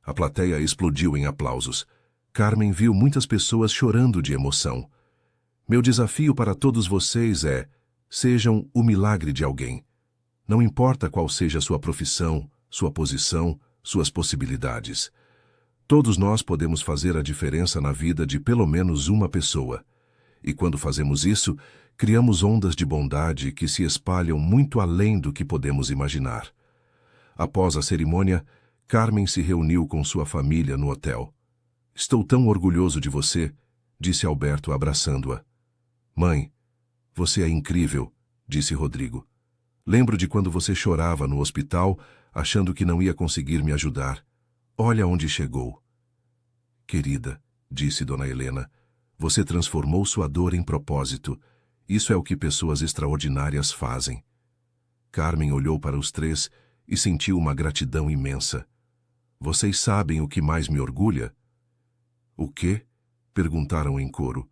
A plateia explodiu em aplausos. Carmen viu muitas pessoas chorando de emoção. Meu desafio para todos vocês é: sejam o milagre de alguém. Não importa qual seja sua profissão, sua posição, suas possibilidades. Todos nós podemos fazer a diferença na vida de pelo menos uma pessoa. E quando fazemos isso, criamos ondas de bondade que se espalham muito além do que podemos imaginar. Após a cerimônia, Carmen se reuniu com sua família no hotel. Estou tão orgulhoso de você, disse Alberto abraçando-a. Mãe, você é incrível, disse Rodrigo. Lembro de quando você chorava no hospital, achando que não ia conseguir me ajudar. Olha onde chegou. Querida, disse Dona Helena, você transformou sua dor em propósito. Isso é o que pessoas extraordinárias fazem. Carmen olhou para os três e sentiu uma gratidão imensa. Vocês sabem o que mais me orgulha? O quê? Perguntaram em coro.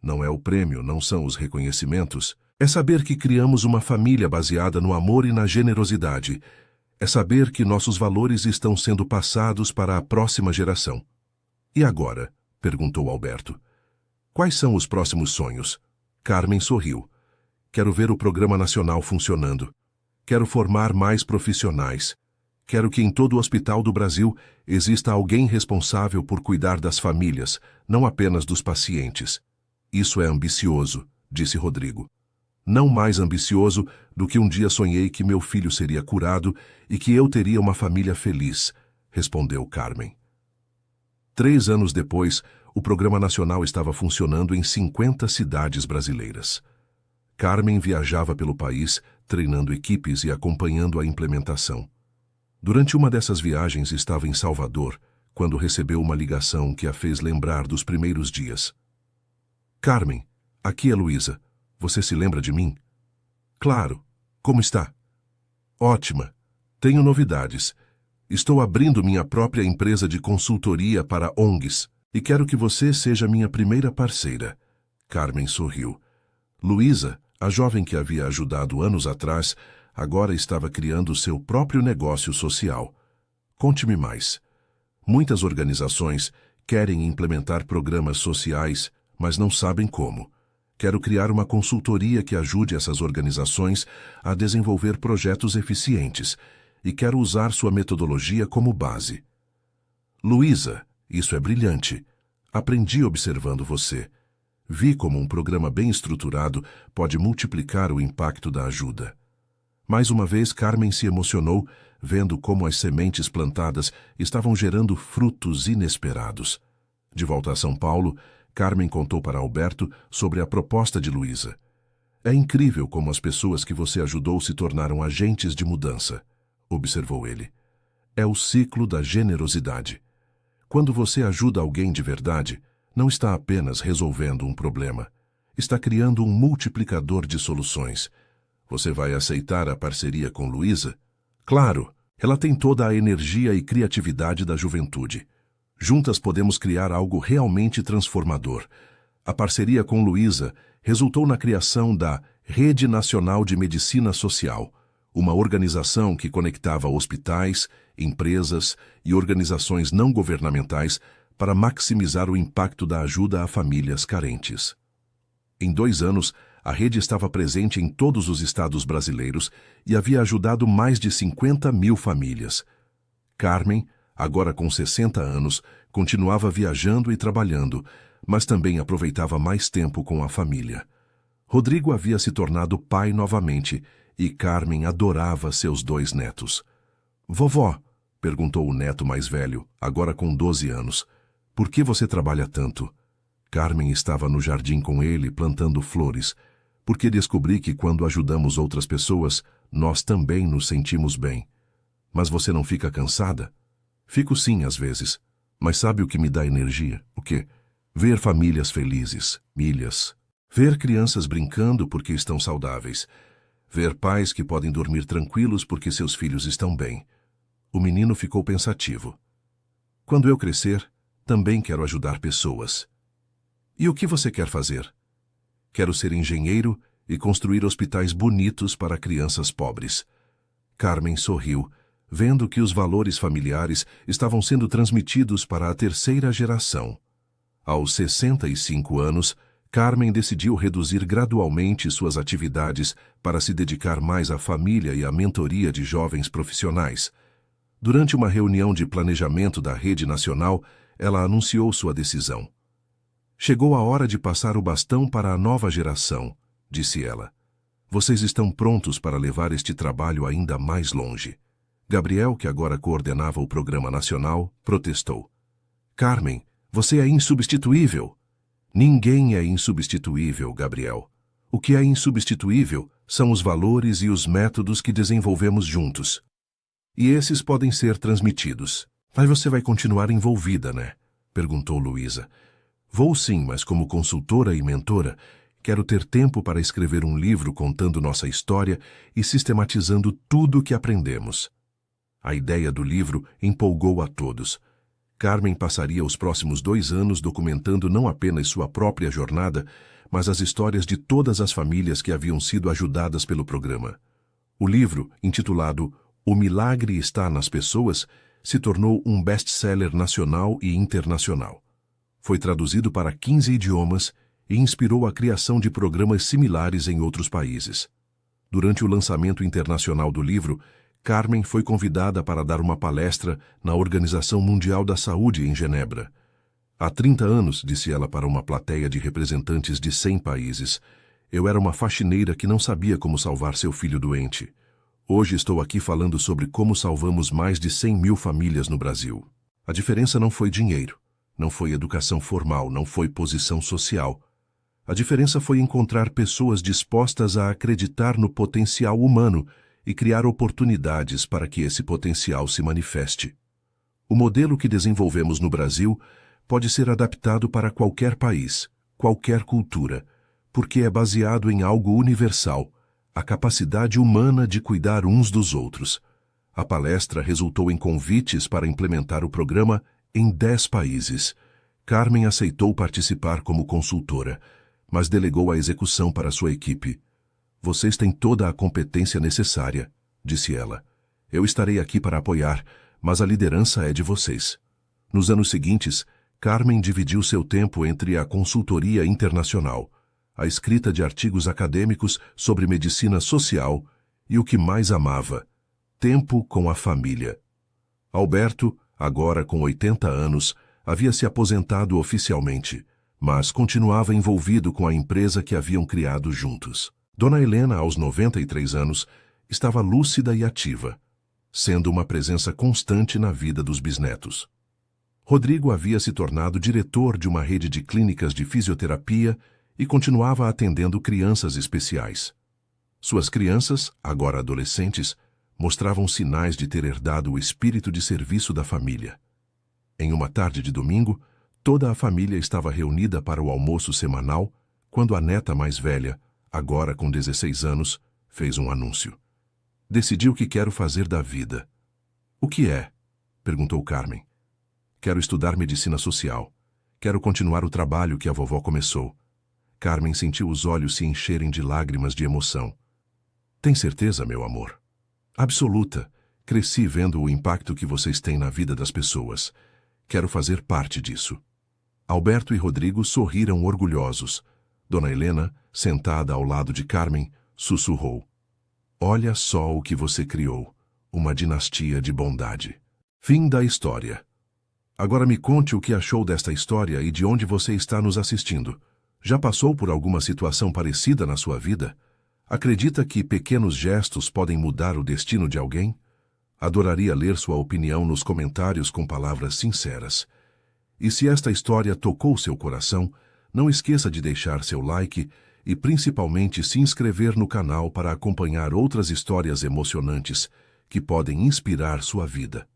Não é o prêmio, não são os reconhecimentos. É saber que criamos uma família baseada no amor e na generosidade. É saber que nossos valores estão sendo passados para a próxima geração. E agora? Perguntou Alberto. Quais são os próximos sonhos? Carmen sorriu. Quero ver o Programa Nacional funcionando. Quero formar mais profissionais. Quero que em todo o hospital do Brasil exista alguém responsável por cuidar das famílias, não apenas dos pacientes. Isso é ambicioso, disse Rodrigo. Não mais ambicioso do que um dia sonhei que meu filho seria curado e que eu teria uma família feliz, respondeu Carmen. 3 anos depois, o Programa Nacional estava funcionando em 50 cidades brasileiras. Carmen viajava pelo país, treinando equipes e acompanhando a implementação. Durante uma dessas viagens estava em Salvador, quando recebeu uma ligação que a fez lembrar dos primeiros dias. Carmen, aqui é Luísa. Você se lembra de mim? Claro. Como está? Ótima. Tenho novidades. Estou abrindo minha própria empresa de consultoria para ONGs e quero que você seja minha primeira parceira. Carmen sorriu. Luísa, a jovem que havia ajudado anos atrás, agora estava criando seu próprio negócio social. Conte-me mais. Muitas organizações querem implementar programas sociais, mas não sabem como. Quero criar uma consultoria que ajude essas organizações a desenvolver projetos eficientes e quero usar sua metodologia como base. Luísa, isso é brilhante. Aprendi observando você. Vi como um programa bem estruturado pode multiplicar o impacto da ajuda. Mais uma vez, Carmen se emocionou, vendo como as sementes plantadas estavam gerando frutos inesperados. De volta a São Paulo, Carmen contou para Alberto sobre a proposta de Luísa. É incrível como as pessoas que você ajudou se tornaram agentes de mudança, observou ele. É o ciclo da generosidade. Quando você ajuda alguém de verdade, não está apenas resolvendo um problema, está criando um multiplicador de soluções. Você vai aceitar a parceria com Luísa? Claro, ela tem toda a energia e criatividade da juventude. Juntas podemos criar algo realmente transformador. A parceria com Luísa resultou na criação da Rede Nacional de Medicina Social, uma organização que conectava hospitais, empresas e organizações não governamentais para maximizar o impacto da ajuda a famílias carentes. Em 2 anos, a rede estava presente em todos os estados brasileiros e havia ajudado mais de 50 mil famílias. Carmen, agora com 60 anos, continuava viajando e trabalhando, mas também aproveitava mais tempo com a família. Rodrigo havia se tornado pai novamente e Carmen adorava seus 2 netos. "Vovó", perguntou o neto mais velho, agora com 12 anos, "por que você trabalha tanto?" Carmen estava no jardim com ele plantando flores, porque descobri que quando ajudamos outras pessoas, nós também nos sentimos bem. "Mas você não fica cansada?" "Fico sim, às vezes. Mas sabe o que me dá energia? O quê? Ver famílias felizes, milhas. Ver crianças brincando porque estão saudáveis. Ver pais que podem dormir tranquilos porque seus filhos estão bem." O menino ficou pensativo. "Quando eu crescer, também quero ajudar pessoas." "E o que você quer fazer?" "Quero ser engenheiro e construir hospitais bonitos para crianças pobres." Carmen sorriu, vendo que os valores familiares estavam sendo transmitidos para a 3ª geração. Aos 65 anos, Carmen decidiu reduzir gradualmente suas atividades para se dedicar mais à família e à mentoria de jovens profissionais. Durante uma reunião de planejamento da Rede Nacional, ela anunciou sua decisão. "Chegou a hora de passar o bastão para a nova geração", disse ela. "Vocês estão prontos para levar este trabalho ainda mais longe." Gabriel, que agora coordenava o programa nacional, protestou. "Carmen, você é insubstituível." "Ninguém é insubstituível, Gabriel. O que é insubstituível são os valores e os métodos que desenvolvemos juntos. E esses podem ser transmitidos." "Mas você vai continuar envolvida, né?" perguntou Luísa. "Vou sim, mas como consultora e mentora, quero ter tempo para escrever um livro contando nossa história e sistematizando tudo o que aprendemos." A ideia do livro empolgou a todos. Carmen passaria os próximos 2 anos documentando não apenas sua própria jornada, mas as histórias de todas as famílias que haviam sido ajudadas pelo programa. O livro, intitulado O Milagre Está nas Pessoas, se tornou um best-seller nacional e internacional. Foi traduzido para 15 idiomas e inspirou a criação de programas similares em outros países. Durante o lançamento internacional do livro, Carmen foi convidada para dar uma palestra na Organização Mundial da Saúde em Genebra. "Há 30 anos", disse ela para uma plateia de representantes de 100 países, "eu era uma faxineira que não sabia como salvar seu filho doente. Hoje estou aqui falando sobre como salvamos mais de 100 mil famílias no Brasil. A diferença não foi dinheiro, não foi educação formal, não foi posição social. A diferença foi encontrar pessoas dispostas a acreditar no potencial humano e criar oportunidades para que esse potencial se manifeste. O modelo que desenvolvemos no Brasil pode ser adaptado para qualquer país, qualquer cultura, porque é baseado em algo universal, a capacidade humana de cuidar uns dos outros." A palestra resultou em convites para implementar o programa em 10 países. Carmen aceitou participar como consultora, mas delegou a execução para sua equipe. "Vocês têm toda a competência necessária", disse ela. "Eu estarei aqui para apoiar, mas a liderança é de vocês." Nos anos seguintes, Carmen dividiu seu tempo entre a consultoria internacional, a escrita de artigos acadêmicos sobre medicina social e o que mais amava, tempo com a família. Alberto, agora com 80 anos, havia se aposentado oficialmente, mas continuava envolvido com a empresa que haviam criado juntos. Dona Helena, aos 93 anos, estava lúcida e ativa, sendo uma presença constante na vida dos bisnetos. Rodrigo havia se tornado diretor de uma rede de clínicas de fisioterapia e continuava atendendo crianças especiais. Suas crianças, agora adolescentes, mostravam sinais de ter herdado o espírito de serviço da família. Em uma tarde de domingo, toda a família estava reunida para o almoço semanal, quando a neta mais velha, agora com 16 anos, fez um anúncio. "Decidi o que quero fazer da vida." "O que é?" perguntou Carmen. "Quero estudar medicina social. Quero continuar o trabalho que a vovó começou. Carmen sentiu os olhos se encherem de lágrimas de emoção. Tem certeza, meu amor? Absoluta. Cresci vendo o impacto que vocês têm na vida das pessoas. Quero fazer parte disso. Alberto e Rodrigo sorriram orgulhosos. Dona Helena, sentada ao lado de Carmen, sussurrou: Olha só o que você criou. Uma dinastia de bondade. Fim da história. Agora me conte o que achou desta história e de onde você está nos assistindo. Já passou por alguma situação parecida na sua vida? Acredita que pequenos gestos podem mudar o destino de alguém? Adoraria ler sua opinião nos comentários com palavras sinceras. E se esta história tocou seu coração, não esqueça de deixar seu like e principalmente se inscrever no canal para acompanhar outras histórias emocionantes que podem inspirar sua vida.